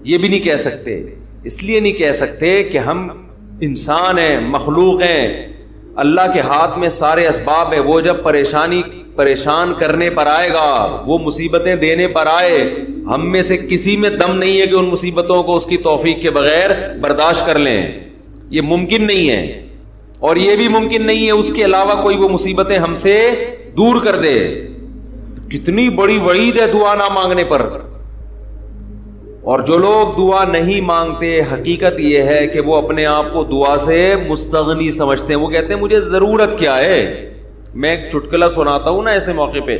یہ بھی نہیں کہہ سکتے۔ اس لیے نہیں کہہ سکتے کہ ہم انسان ہیں، مخلوق ہیں، اللہ کے ہاتھ میں سارے اسباب ہے، وہ جب پریشان کرنے پر آئے گا، وہ مصیبتیں دینے پر آئے، ہم میں سے کسی میں دم نہیں ہے کہ ان مصیبتوں کو اس کی توفیق کے بغیر برداشت کر لیں، یہ ممکن نہیں ہے۔ اور یہ بھی ممکن نہیں ہے اس کے علاوہ کوئی وہ مصیبتیں ہم سے دور کر دے۔ کتنی بڑی وعید ہے دعا نہ مانگنے پر۔ اور جو لوگ دعا نہیں مانگتے، حقیقت یہ ہے کہ وہ اپنے آپ کو دعا سے مستغنی سمجھتے ہیں۔ وہ کہتے ہیں مجھے ضرورت کیا ہے۔ میں ایک چٹکلا سناتا ہوں نا ایسے موقع پہ۔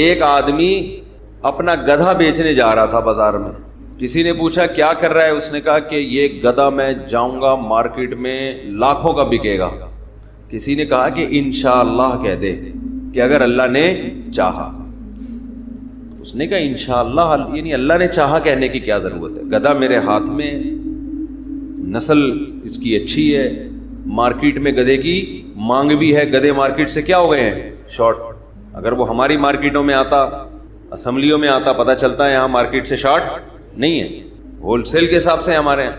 ایک آدمی اپنا گدھا بیچنے جا رہا تھا بازار میں، کسی نے پوچھا کیا کر رہا ہے، اس نے کہا کہ یہ گدھا میں جاؤں گا مارکیٹ میں لاکھوں کا بکے گا۔ کسی نے کہا کہ انشاءاللہ کہہ دے کہ اگر اللہ نے چاہا۔ اس نے کہا انشاءاللہ، یعنی اللہ نے چاہا کہنے کی کیا ضرورت ہے؟ گدھا میرے ہاتھ میں، نسل اس کی اچھی ہے، مارکیٹ میں گدھے کی مانگ بھی ہے، گدھے مارکیٹ سے کیا ہو گئے ہیں؟ شارٹ۔ اگر وہ ہماری مارکیٹوں میں آتا، اسمبلیوں میں آتا، پتہ چلتا ہے یہاں مارکیٹ سے شارٹ نہیں ہے، ہول سیل کے حساب سے ہمارے یہاں۔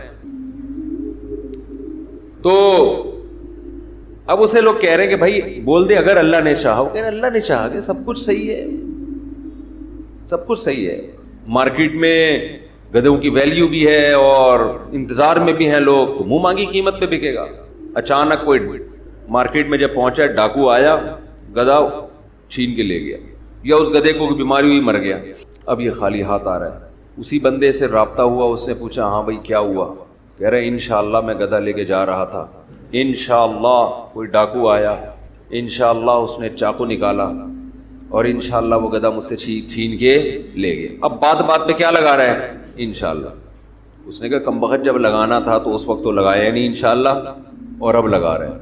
تو اب اسے لوگ کہہ رہے ہیں کہ بھائی بول دے اگر اللہ نے چاہا۔ وہ کہہ رہے اللہ نے چاہا کہ سب کچھ صحیح ہے، سب کچھ صحیح ہے، مارکیٹ میں گدھوں کی ویلیو بھی ہے اور انتظار میں بھی ہیں لوگ، تو منہ مانگی قیمت پہ بکے گا۔ اچانک کوئی مارکیٹ میں جب پہنچا، ڈاکو آیا، گدھا چھین کے لے گیا، یا اس گدھے کو بیماری ہوئی مر گیا، اب یہ خالی ہاتھ آ رہا ہے۔ اسی بندے سے رابطہ ہوا، اس نے پوچھا ہاں بھائی کیا ہوا؟ کہہ رہے انشاءاللہ میں گدھا لے کے جا رہا تھا، انشاءاللہ کوئی ڈاکو آیا، انشاءاللہ اس نے چاقو نکالا اور انشاءاللہ وہ گدھا مجھ سے چھین کے لے گیا۔ اب بات بات پہ کیا لگا رہا ہے؟ انشاءاللہ۔ اس نے کہا کمبخت جب لگانا تھا تو اس وقت تو لگایا نہیں انشاءاللہ، اور اب لگا رہے ہیں۔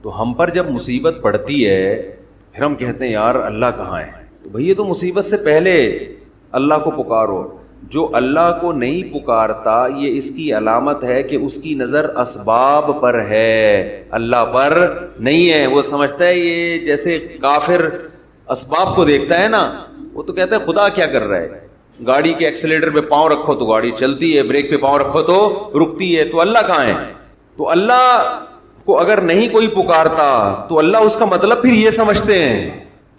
تو ہم پر جب مصیبت پڑتی ہے پھر ہم کہتے ہیں یار اللہ کہاں ہے؟ تو بھئی یہ تو مصیبت سے پہلے اللہ کو پکارو۔ جو اللہ کو نہیں پکارتا یہ اس کی علامت ہے کہ اس کی نظر اسباب پر ہے، اللہ پر نہیں ہے۔ وہ سمجھتا ہے یہ جیسے کافر اسباب کو دیکھتا ہے نا، وہ تو کہتا ہے خدا کیا کر رہا ہے؟ گاڑی کے ایکسیلیٹر پہ پاؤں رکھو تو گاڑی چلتی ہے، بریک پہ پاؤں رکھو تو رکتی ہے، تو اللہ کہاں ہے؟ تو اللہ کو اگر نہیں کوئی پکارتا تو اللہ اس کا مطلب پھر یہ سمجھتے ہیں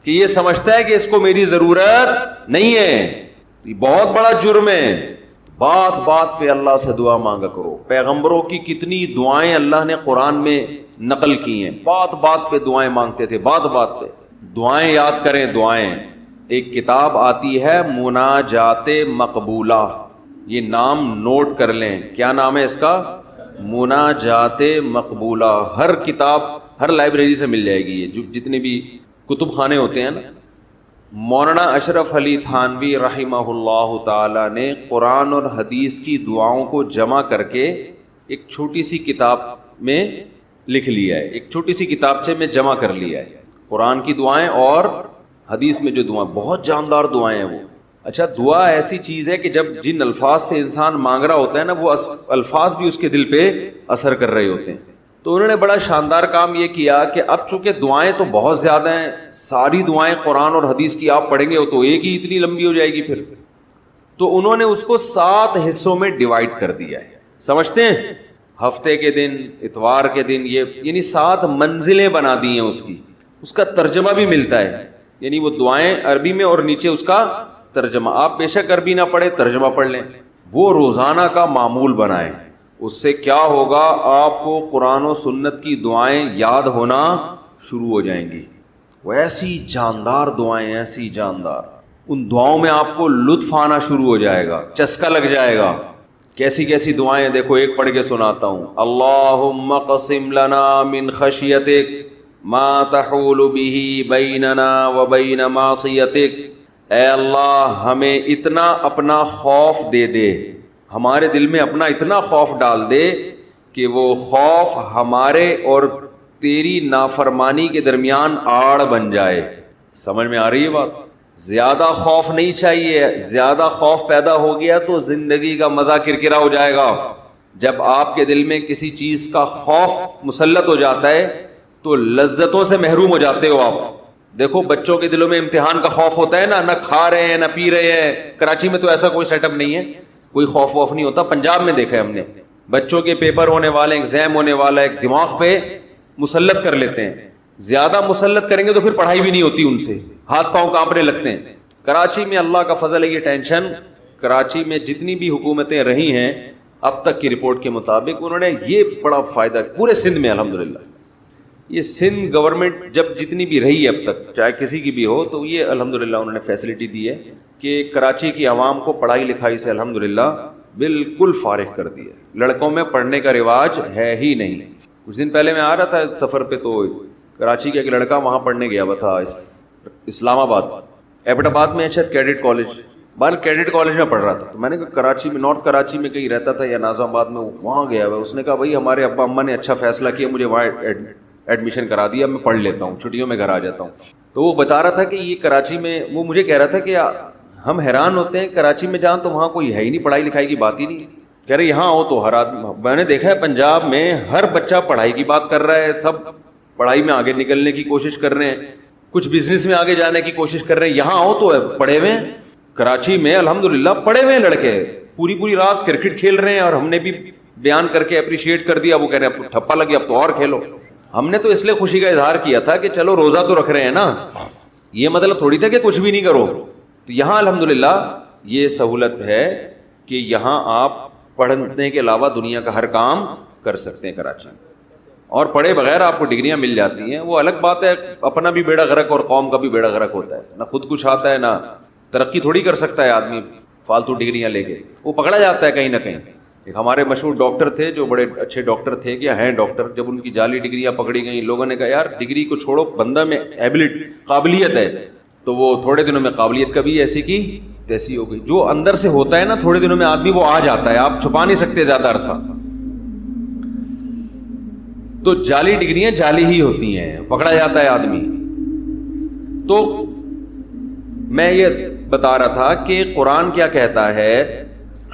کہ یہ سمجھتا ہے کہ اس کو میری ضرورت نہیں ہے۔ یہ بہت بڑا جرم ہے۔ بات بات پہ اللہ سے دعا مانگا کرو۔ پیغمبروں کی کتنی دعائیں اللہ نے قرآن میں نقل کی ہیں، بات بات پہ دعائیں مانگتے تھے، بات بات پہ دعائیں یاد کریں۔ دعائیں ایک کتاب آتی ہے مناجات مقبولہ، یہ نام نوٹ کر لیں، کیا نام ہے اس کا؟ مناجات مقبولہ۔ ہر کتاب ہر لائبریری سے مل جائے گی، یہ جتنے بھی کتب خانے ہوتے ہیں نا۔ مولانا اشرف علی تھانوی رحمہ اللہ تعالی نے قرآن اور حدیث کی دعاؤں کو جمع کر کے ایک چھوٹی سی کتاب میں لکھ لیا ہے، ایک چھوٹی سی کتابچے میں جمع کر لیا ہے، قرآن کی دعائیں اور حدیث میں جو دعائیں، بہت جاندار دعائیں ہیں وہ۔ اچھا، دعا ایسی چیز ہے کہ جب جن الفاظ سے انسان مانگ رہا ہوتا ہے نا، وہ الفاظ بھی اس کے دل پہ اثر کر رہے ہوتے ہیں۔ تو انہوں نے بڑا شاندار کام یہ کیا کہ اب چونکہ دعائیں تو بہت زیادہ ہیں، ساری دعائیں قرآن اور حدیث کی آپ پڑھیں گے تو ایک ہی اتنی لمبی ہو جائے گی پھر، تو انہوں نے اس کو 7 حصوں میں ڈیوائیڈ کر دیا ہے۔ سمجھتے ہیں؟ ہفتے کے دن، اتوار کے دن، یہ یعنی 7 منزلیں بنا دی ہیں اس کی۔ اس کا ترجمہ بھی ملتا ہے، یعنی وہ دعائیں عربی میں اور نیچے اس کا ترجمہ۔ آپ بے شک عربی نہ پڑھیں، ترجمہ پڑھ لیں، وہ روزانہ کا معمول بنائیں۔ اس سے کیا ہوگا؟ آپ کو قرآن و سنت کی دعائیں یاد ہونا شروع ہو جائیں گی۔ وہ ایسی جاندار دعائیں، ایسی جاندار، ان دعاؤں میں آپ کو لطف آنا شروع ہو جائے گا، چسکا لگ جائے گا۔ کیسی کیسی دعائیں دیکھو، ایک پڑھ کے سناتا ہوں۔ اللہم اقسم لنا من خشیتک ما تحول به بیننا وبین معصیتک۔ اے اللہ ہمیں اتنا اپنا خوف دے دے، ہمارے دل میں اپنا اتنا خوف ڈال دے کہ وہ خوف ہمارے اور تیری نافرمانی کے درمیان آڑ بن جائے۔ سمجھ میں آ رہی ہے بات؟ زیادہ خوف نہیں چاہیے، زیادہ خوف پیدا ہو گیا تو زندگی کا مزہ کرکرا ہو جائے گا۔ جب آپ کے دل میں کسی چیز کا خوف مسلط ہو جاتا ہے تو لذتوں سے محروم ہو جاتے ہو آپ۔ دیکھو بچوں کے دلوں میں امتحان کا خوف ہوتا ہے نا، نہ کھا رہے ہیں نہ پی رہے ہیں۔ کراچی میں تو ایسا کوئی سیٹ اپ نہیں ہے، کوئی خوف ووف نہیں ہوتا. پنجاب میں دیکھا ہے ہم نے, بچوں کے پیپر ہونے والے, ایگزام ہونے والا, ایک دماغ پہ مسلط کر لیتے ہیں. زیادہ مسلط کریں گے تو پھر پڑھائی بھی نہیں ہوتی ان سے, ہاتھ پاؤں کانپنے لگتے ہیں. کراچی میں اللہ کا فضل ہے, یہ ٹینشن کراچی میں جتنی بھی حکومتیں رہی ہیں اب تک کی رپورٹ کے مطابق انہوں نے یہ بڑا فائدہ پورے سندھ میں الحمدللہ. یہ سندھ گورنمنٹ جب جتنی بھی رہی ہے اب تک, چاہے کسی کی بھی ہو, تو یہ الحمدللہ انہوں نے فیسلٹی دی ہے کہ کراچی کی عوام کو پڑھائی لکھائی سے الحمدللہ بالکل فارغ کر دیا. لڑکوں میں پڑھنے کا رواج ہے ہی نہیں. کچھ دن پہلے میں آ رہا تھا سفر پہ, تو کراچی کا ایک لڑکا وہاں پڑھنے گیا ہوا تھا اسلام آباد, ایبٹ آباد میں شاید کیڈٹ کالج, کیڈٹ کالج میں پڑھ رہا تھا. تو میں نے کہا کراچی میں, نارتھ کراچی میں کہیں رہتا تھا یا ناظم آباد میں, وہاں گیا ہوا. اس نے کہا بھائی ہمارے ابا اماں نے اچھا فیصلہ کیا, مجھے وہاں ایڈمیشن کرا دیا, میں پڑھ لیتا ہوں, چھٹیوں میں گھر آ جاتا ہوں. تو وہ بتا رہا تھا کہ یہ کراچی میں, وہ مجھے کہہ رہا تھا کہ ہم حیران ہوتے ہیں کراچی میں جان تو وہاں کوئی ہے ہی نہیں, پڑھائی لکھائی کی بات ہی نہیں. کہہ رہے یہاں ہو تو ہر آدمی, میں نے دیکھا ہے پنجاب میں ہر بچہ پڑھائی کی بات کر رہا ہے, سب پڑھائی میں آگے نکلنے کی کوشش کر رہے ہیں, کچھ بزنس میں آگے جانے کی کوشش کر رہے ہیں. یہاں ہو تو پڑھے ہوئے ہیں. کراچی میں الحمدللہ پڑھے ہوئے لڑکے پوری رات کرکٹ کھیل رہے ہیں, اور ہم نے بھی بیان کر کے اپریشیٹ کر دیا. وہ کہہ رہے ہیں اب ٹھپا لگے, اب تو اور کھیلو. ہم نے تو اس لیے خوشی کا اظہار کیا تھا کہ چلو روزہ تو رکھ رہے ہیں نا, یہ مطلب تھوڑی تھا کہ کچھ بھی نہیں کرو. تو یہاں الحمدللہ یہ سہولت ہے کہ یہاں آپ پڑھنے کے علاوہ دنیا کا ہر کام کر سکتے ہیں کراچی میں, اور پڑھے بغیر آپ کو ڈگریاں مل جاتی ہیں. وہ الگ بات ہے, اپنا بھی بیڑا غرق اور قوم کا بھی بیڑا غرق ہوتا ہے. نہ خود کچھ آتا ہے, نہ ترقی تھوڑی کر سکتا ہے آدمی فالتو ڈگریاں لے کے, وہ پکڑا جاتا ہے کہیں نہ کہیں. ایک ہمارے مشہور ڈاکٹر تھے جو بڑے اچھے ڈاکٹر تھے, کیا ہیں ڈاکٹر, جب ان کی جعلی ڈگریاں پکڑی گئیں, لوگوں نے کہا یار ڈگری کو چھوڑو, بندہ میں قابلیت ہے. تو وہ تھوڑے دنوں میں قابلیت کبھی ایسی کی تیسی ہو گئی. جو اندر سے ہوتا ہے نا تھوڑے دنوں میں آدمی وہ آ جاتا ہے, آپ چھپا نہیں سکتے زیادہ عرصہ. تو جعلی ڈگریاں جعلی ہی ہوتی ہیں, پکڑا جاتا ہے آدمی. تو میں یہ بتا رہا تھا کہ قرآن کیا کہتا ہے,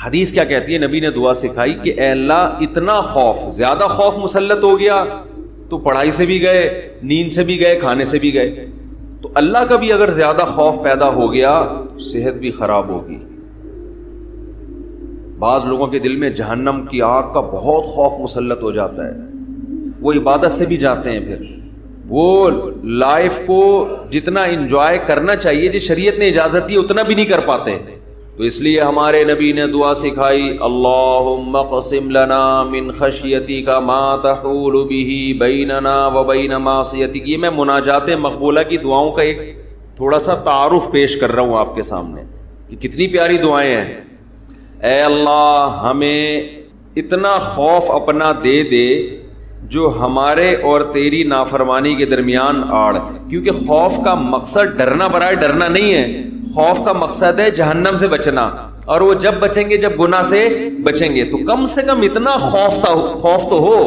حدیث کیا کہتی ہے, نبی نے دعا سکھائی کہ اے اللہ اتنا خوف, زیادہ خوف مسلط ہو گیا تو پڑھائی سے بھی گئے, نیند سے بھی گئے, کھانے سے بھی گئے. تو اللہ کا بھی اگر زیادہ خوف پیدا ہو گیا صحت بھی خراب ہوگی. بعض لوگوں کے دل میں جہنم کی آگ کا بہت خوف مسلط ہو جاتا ہے, وہ عبادت سے بھی جاتے ہیں, پھر وہ لائف کو جتنا انجوائے کرنا چاہیے جس شریعت نے اجازت دی اتنا بھی نہیں کر پاتے. تو اس لیے ہمارے نبی نے دعا سکھائی, اللہم اقسم لنا من خشیتک ما تحول به بیننا وبین معصیتک. یہ میں مناجات مقبولہ کی دعاؤں کا ایک تھوڑا سا تعارف پیش کر رہا ہوں آپ کے سامنے کہ کتنی پیاری دعائیں ہیں. اے اللہ ہمیں اتنا خوف اپنا دے دے جو ہمارے اور تیری نافرمانی کے درمیان آڑ, کیونکہ خوف کا مقصد ڈرنا برائے ڈرنا نہیں ہے, خوف کا مقصد ہے جہنم سے بچنا, اور وہ جب بچیں گے جب گناہ سے بچیں گے. تو کم سے کم اتنا خوف تو ہو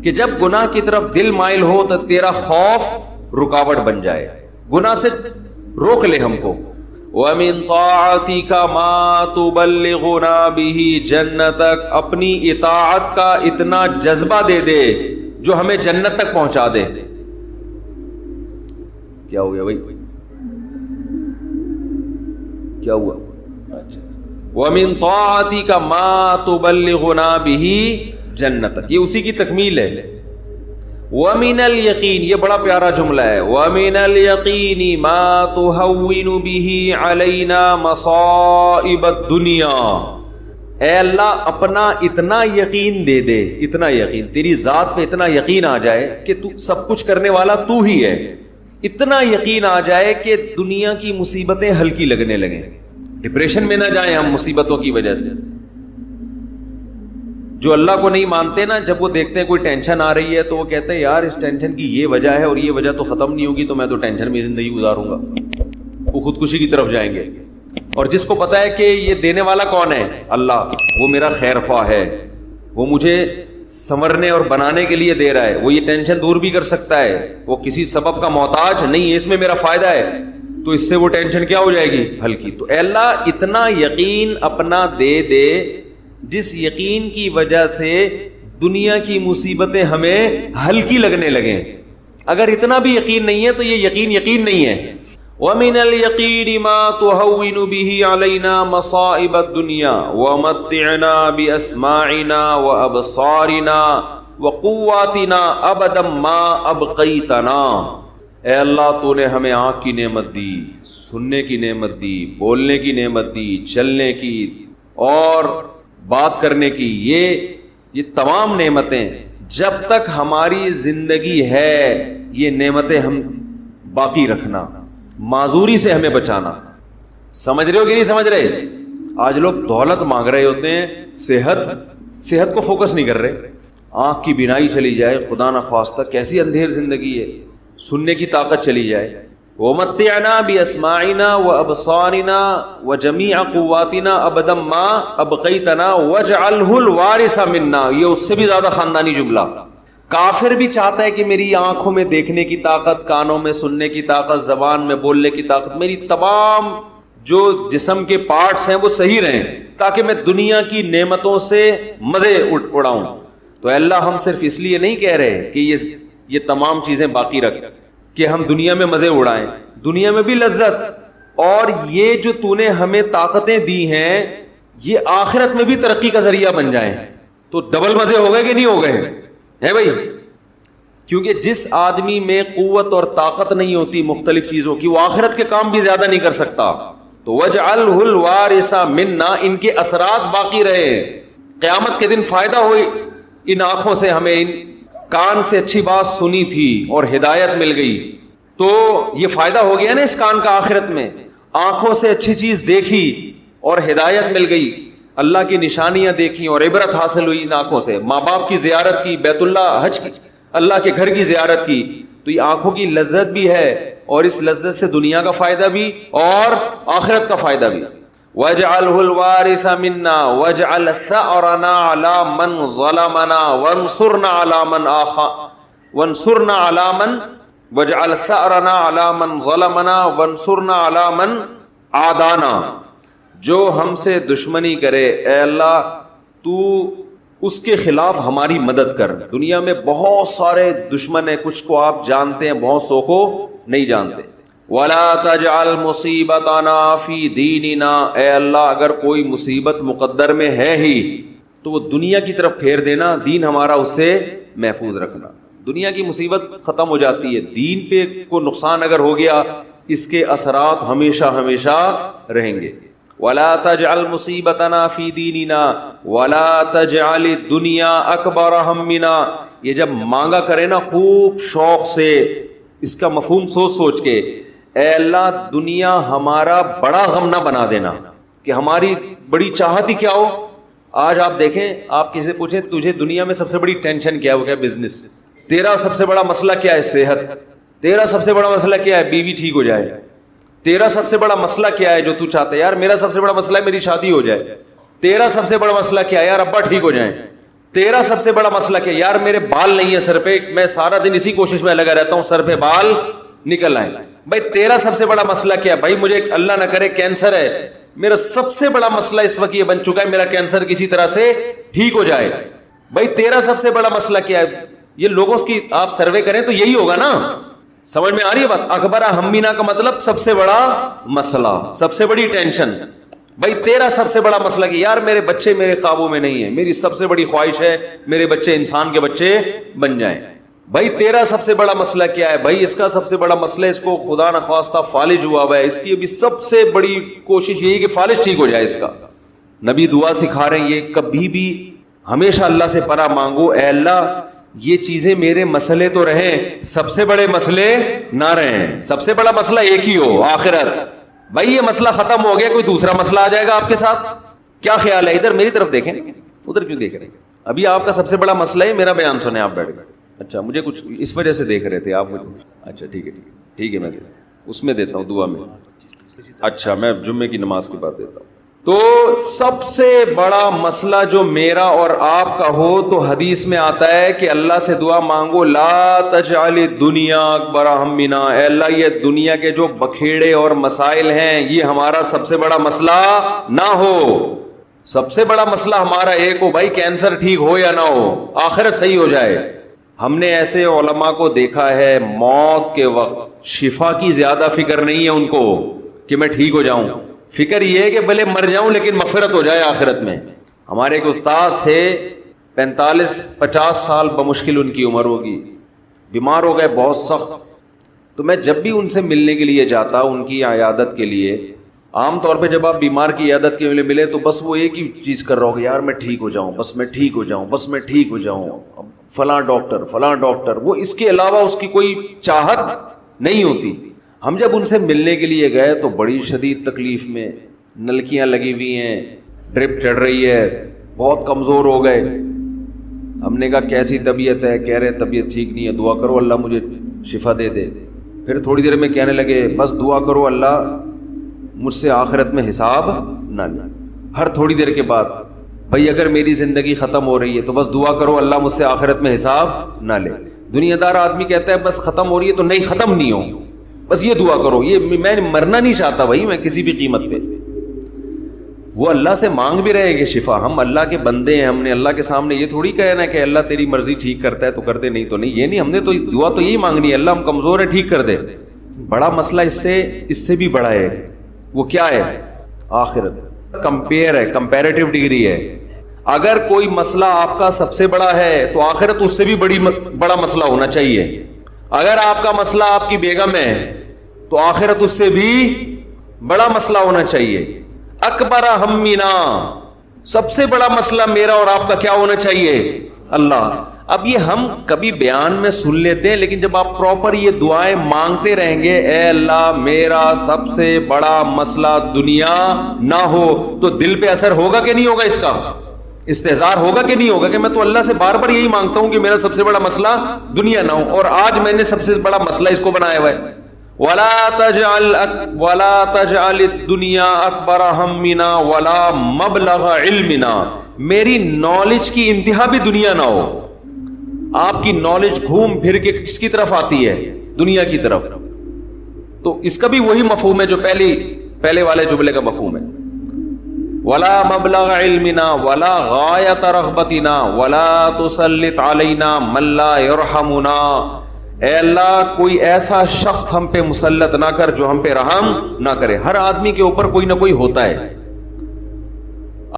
کہ جب گناہ کی طرف دل مائل ہو تو تیرا خوف رکاوٹ بن جائے, گناہ سے روک لے ہم کو. وَمِن طَاعَتِكَ مَا تُبَلِّغُنَا بِهِ جَنَّتَكَ, اپنی اطاعت کا اتنا جذبہ دے دے جو ہمیں جنت تک پہنچا دے. کیا ہو گیا بھائی, کیا ہوا؟ اچھا, وَمِن طَاعَتِكَ مَا تُبَلِّغُنَا بِهِ جَنَّتَكَ, یہ اسی کی تکمیل ہے. وَمِنَ الْيَقِينِ, یہ بڑا پیارا جملہ ہے, وَمِنَ الْيَقِينِ مَا تُهَوِّنُ بِهِ عَلَيْنَا مَصَائِبَ الدُّنْيَا. اے اللہ اپنا اتنا یقین دے دے, اتنا یقین, تیری ذات پہ اتنا یقین آ جائے کہ تو سب کچھ کرنے والا تو ہی ہے, اتنا یقین آ جائے کہ دنیا کی مصیبتیں ہلکی لگنے لگیں, ڈپریشن میں نہ جائیں ہم مصیبتوں کی وجہ سے. جو اللہ کو نہیں مانتے نا, جب وہ دیکھتے ہیں کوئی ٹینشن آ رہی ہے تو وہ کہتے ہیں یار اس ٹینشن کی یہ وجہ ہے اور یہ وجہ تو ختم نہیں ہوگی, تو میں تو ٹینشن میں زندگی گزاروں گا. وہ خودکشی کی طرف جائیں گے. اور جس کو پتا ہے کہ یہ دینے والا کون ہے, اللہ, وہ میرا خیر خواہ ہے, وہ مجھے سنورنے اور بنانے کے لیے دے رہا ہے, وہ یہ ٹینشن دور بھی کر سکتا ہے, وہ کسی سبب کا محتاج نہیں ہے, اس میں میرا فائدہ ہے, تو اس سے وہ ٹینشن کیا ہو جائے گی, ہلکی. تو اے اللہ اتنا یقین اپنا دے دے جس یقین کی وجہ سے دنیا کی مصیبتیں ہمیں ہلکی لگنے لگیں. اگر اتنا بھی یقین نہیں ہے تو یہ یقین نہیں ہے. وَمِنَ الْيَقِينِ مَا تُهَوِّنُ بِهِ عَلَيْنَا مَصَائِبَ الدُّنْيَا وَمَتِّعْنَا بِأَسْمَاعِنَا وَأَبْصَارِنَا وَقُوَّاتِنَا أَبَدًا مَا أَبْقَيْتَنَا۔ اے اللہ تو نے ہمیں آنکھ کی نعمت دی، سننے کی نعمت دی، بولنے کی نعمت دی، چلنے کی اور بات کرنے کی، یہ تمام نعمتیں جب تک ہماری زندگی ہے یہ نعمتیں ہم باقی رکھنا، معذوری سے ہمیں بچانا۔ سمجھ رہے ہو کہ نہیں سمجھ رہے؟ آج لوگ دولت مانگ رہے ہوتے ہیں، صحت کو فوکس نہیں کر رہے۔ آنکھ کی بینائی چلی جائے، خدا نخواستہ کیسی اندھیر زندگی ہے، سننے کی طاقت چلی جائے۔ وَمَتِّعْنَا بِأَسْمَاعِنَا وَأَبْصَارِنَا وَجَمِيعَ قُوَّاتِنَا أَبَدًا مَا أَبْقَيْتَنَا وَاجْعَلْهُ الْوَارِثَ مِنَّا۔ یہ اس سے بھی زیادہ خاندانی جملہ۔ کافر بھی چاہتا ہے کہ میری آنکھوں میں دیکھنے کی طاقت، کانوں میں سننے کی طاقت، زبان میں بولنے کی طاقت، میری تمام جو جسم کے پارٹس ہیں وہ صحیح رہیں تاکہ میں دنیا کی نعمتوں سے مزے اڑاؤں۔ تو اللہ ہم صرف اس لیے نہیں کہہ رہے کہ یہ تمام چیزیں باقی رکھ کہ ہم دنیا میں مزے اڑائیں، دنیا میں بھی لذت، اور یہ جو تو نے ہمیں طاقتیں دی ہیں یہ آخرت میں بھی ترقی کا ذریعہ بن جائیں، تو ڈبل مزے ہو گئے کہ نہیں ہو گئے ہے بھائی؟ کیونکہ جس آدمی میں قوت اور طاقت نہیں ہوتی مختلف چیزوں کی، وہ آخرت کے کام بھی زیادہ نہیں کر سکتا۔ تو وَاجْعَلْهُ الْوَارِثَ مِنَّا، ان کے اثرات باقی رہے، قیامت کے دن فائدہ ہوئی۔ ان آنکھوں سے ہمیں، ان کان سے اچھی بات سنی تھی اور ہدایت مل گئی، تو یہ فائدہ ہو گیا نا اس کان کا آخرت میں۔ آنکھوں سے اچھی چیز دیکھی اور ہدایت مل گئی، اللہ کی نشانیاں دیکھی اور عبرت حاصل ہوئی ان آنکھوں سے، ماں باپ کی زیارت کی، بیت اللہ حج کی، اللہ کے گھر کی زیارت کی، تو یہ آنکھوں کی لذت بھی ہے، اور اس لذت سے دنیا کا فائدہ بھی اور آخرت کا فائدہ بھی۔ وَاجْعَلْهُ الْوَارِثَ مِنَّا وَاجْعَلْ ثَأْرَنَا عَلَى مَنْ ظَلَمَنَا وَانْصُرْنَا عَلَى مَنْ وَانْصُرْنَا عَلَى مَنْ وَاجْعَلْ ثَأْرَنَا عَلَى مَنْ ظَلَمَنَا وَانْصُرْنَا عَلَى مَنْ عَادَانَا۔ جو ہم سے دشمنی کرے اے اللہ تو اس کے خلاف ہماری مدد کر۔ دنیا میں بہت سارے دشمن ہیں، کچھ کو آپ جانتے ہیں، بہت سو کو نہیں جانتے۔ وَلَا تَجْعَلْ مُصِيبَتَنَا فِي دِينِنَا، اے اللہ اگر کوئی مصیبت مقدر میں ہے ہی تو وہ دنیا کی طرف پھیر دینا، دین ہمارا اس سے محفوظ رکھنا۔ دنیا کی مصیبت ختم ہو جاتی ہے، دین پہ کو نقصان اگر ہو گیا اس کے اثرات ہمیشہ ہمیشہ رہیں گے۔ وَلَا تَجْعَلْ مُصِيبَتَنَا فِي دِينِنَا وَلَا تَجْعَلِ الدُّنْيَا أَكْبَرَ هَمِّنَا۔ یہ جب مانگا کرے نا خوب شوق سے، اس کا مفہوم سوچ کے، اے اللہ دنیا ہمارا بڑا غم نہ بنا دینا، کہ ہماری بڑی چاہت ہی کیا ہو۔ آج آپ دیکھیں، آپ کسی سے پوچھیں تجھے دنیا میں سب سے بڑی ٹینشن کیا ہے، وہ کیا بزنس، تیرا سب سے بڑا مسئلہ کیا ہے صحت، تیرا سب سے بڑا مسئلہ کیا ہے بیوی ٹھیک ہو جائے، تیرا سب سے بڑا مسئلہ کیا ہے جو تو چاہتا ہے یار میرا سب سے بڑا مسئلہ ہے میری شادی ہو جائے، تیرا سب سے بڑا مسئلہ کیا ہے یار ابا ٹھیک ہو جائیں، تیرا سب سے بڑا مسئلہ کیا ہے یار میرے بال نہیں ہے سر پہ، میں سارا دن اسی کوشش میں لگا رہتا ہوں سر پہ بال نکل آئے۔ بھائی تیرا سب سے بڑا مسئلہ کیا ہے؟ بھائی مجھے اللہ نہ کرے کینسر ہے، میرا سب سے بڑا مسئلہ اس وقت یہ بن چکا ہے میرا کینسر کسی طرح سے ٹھیک ہو جائے۔ بھائی تیرا سب سے بڑا مسئلہ کیا ہے؟ یہ لوگوں کی آپ سروے کریں تو یہی ہوگا نا، سمجھ میں آ رہی ہے بات؟ اکبر ہمینا کا مطلب سب سے بڑا مسئلہ، سب سے بڑی ٹینشن۔ بھائی تیرا سب سے بڑا مسئلہ کہ یار میرے بچے میرے قابو میں نہیں ہیں، میری سب سے بڑی خواہش ہے میرے بچے انسان کے بچے بن جائیں۔ بھائی تیرا سب سے بڑا مسئلہ کیا ہے؟ بھائی اس کا سب سے بڑا مسئلہ اس کو خدا نخواستہ فالج ہوا ہوا ہے، اس کی ابھی سب سے بڑی کوشش یہی کہ فالج ٹھیک ہو جائے اس کا۔ نبی دعا سکھا رہے ہیں یہ کبھی بھی ہمیشہ اللہ سے پناہ مانگو، اے اللہ یہ چیزیں میرے مسئلے تو رہیں، سب سے بڑے مسئلے نہ رہیں، سب سے بڑا مسئلہ ایک ہی ہو آخرت۔ بھائی یہ مسئلہ ختم ہو گیا، کوئی دوسرا مسئلہ آ جائے گا آپ کے ساتھ، کیا خیال ہے؟ ادھر میری طرف دیکھیں، ادھر کیوں دیکھ رہے ہیں؟ ابھی آپ کا سب سے بڑا مسئلہ ہے، میرا بیان سنیں آپ بیٹھ گئے۔ اچھا مجھے کچھ اس وجہ سے دیکھ رہے تھے آپ مجھے، اچھا ٹھیک ہے ٹھیک ہے میں اس میں دیتا ہوں دعا میں، اچھا میں جمعے کی نماز کے بعد دیتا ہوں۔ تو سب سے بڑا مسئلہ جو میرا اور آپ کا ہو تو حدیث میں آتا ہے کہ اللہ سے دعا مانگو لا تجعل الدنیا اکبر ہمنا، اے اللہ یہ دنیا کے جو بکھیڑے اور مسائل ہیں یہ ہمارا سب سے بڑا مسئلہ نہ ہو، سب سے بڑا مسئلہ ہمارا ایک ہو، بھائی کینسر ٹھیک ہو یا نہ ہو، آخرت صحیح ہو جائے، ہم نے ایسے علماء کو دیکھا ہے موت کے وقت شفا کی زیادہ فکر نہیں ہے ان کو کہ میں ٹھیک ہو جاؤں، فکر یہ ہے کہ بھلے مر جاؤں لیکن مغفرت ہو جائے آخرت میں. ہمارے ایک استاذ تھے 45-50 سال بمشکل ان کی عمر ہوگی، بیمار ہو گئے بہت سخت. تو میں جب بھی ان سے ملنے کے لیے جاتا ان کی عیادت کے لیے، عام طور پہ جب آپ بیمار کی عیادت کے لیے ملے تو بس وہ ایک ہی چیز کر رہا ہوگا، یار میں ٹھیک ہو جاؤں، بس میں ٹھیک ہو جاؤں، بس میں ٹھیک ہو جاؤں، فلاں ڈاکٹر. وہ اس کے علاوہ اس کی کوئی چاہت نہیں ہوتی. ہم جب ان سے ملنے کے لیے گئے تو بڑی شدید تکلیف میں، نلکیاں لگی ہوئی ہیں، ڈرپ چڑھ رہی ہے، بہت کمزور ہو گئے. ہم نے کہا کیسی طبیعت ہے؟ کہہ رہے طبیعت ٹھیک نہیں ہے، دعا کرو اللہ مجھے شفا دے دے. پھر تھوڑی دیر میں کہنے لگے بس دعا کرو اللہ مجھ سے آخرت میں حساب نہ لے. ہر تھوڑی دیر کے بعد بھائی اگر میری زندگی ختم ہو رہی ہے تو بس دعا کرو اللہ مجھ سے آخرت میں حساب نہ لے. دنیا دار آدمی کہتا ہے بس ختم ہو رہی ہے تو نہیں ختم نہیں ہو، بس یہ دعا کرو، یہ میں مرنا نہیں چاہتا بھائی میں کسی بھی قیمت پہ. وہ اللہ سے مانگ بھی رہے کہ شفا، ہم اللہ کے بندے ہیں، ہم نے اللہ کے سامنے یہ تھوڑی کہنا کہ اللہ تیری مرضی ٹھیک کرتا ہے تو کر دے، نہیں تو نہیں، یہ نہیں، ہم نے تو دعا تو یہی مانگنی ہے اللہ ہم کمزور ہیں ٹھیک کر دے. بڑا مسئلہ اس سے بھی بڑا ہے. وہ کیا ہے؟ آخرت. کمپیئر ہے، کمپیریٹیو ڈگری ہے. اگر کوئی مسئلہ آپ کا سب سے بڑا ہے تو آخرت اس سے بھی بڑا مسئلہ ہونا چاہیے. اگر آپ کا مسئلہ آپ کی بیگم ہے تو آخرت اس سے بھی بڑا مسئلہ ہونا چاہیے. اکبر ہمنا، سب سے بڑا مسئلہ میرا اور آپ کا کیا ہونا چاہیے؟ اللہ. اب یہ ہم کبھی بیان میں سن لیتے ہیں لیکن جب آپ پراپر یہ دعائیں مانگتے رہیں گے، اے اللہ میرا سب سے بڑا مسئلہ دنیا نہ ہو، تو دل پہ اثر ہوگا کہ نہیں ہوگا؟ اس کا استحضار ہوگا کہ نہیں ہوگا کہ میں تو اللہ سے بار بار یہی مانگتا ہوں کہ میرا سب سے بڑا مسئلہ دنیا نہ ہو، اور آج میں نے سب سے بڑا مسئلہ اس کو بنایا ہوا ہے. وَلَا تَجْعَلِ الدُّنْيَا أَكْبَرَ هَمِّنَا وَلَا مَبْلَغَ عِلْمِنَا، میری نالج کی انتہا بھی دنیا نہ ہو. آپ کی نالج گھوم پھر کے کس کی طرف آتی ہے؟ دنیا کی طرف. تو اس کا بھی وہی مفہوم ہے جو پہلے والے جملے کا مفہوم ہے. وَلَا مَبْلَغَ عِلْمِنَا وَلَا غَایَةَ رَغْبَتِنَا وَلَا تُسَلِّطْ عَلَيْنَا مَن لَّا يَرْحَمُنَا، اے اللہ کوئی ایسا شخص ہم پہ مسلط نہ کر جو ہم پہ رحم نہ کرے. ہر آدمی کے اوپر کوئی نہ کوئی ہوتا ہے.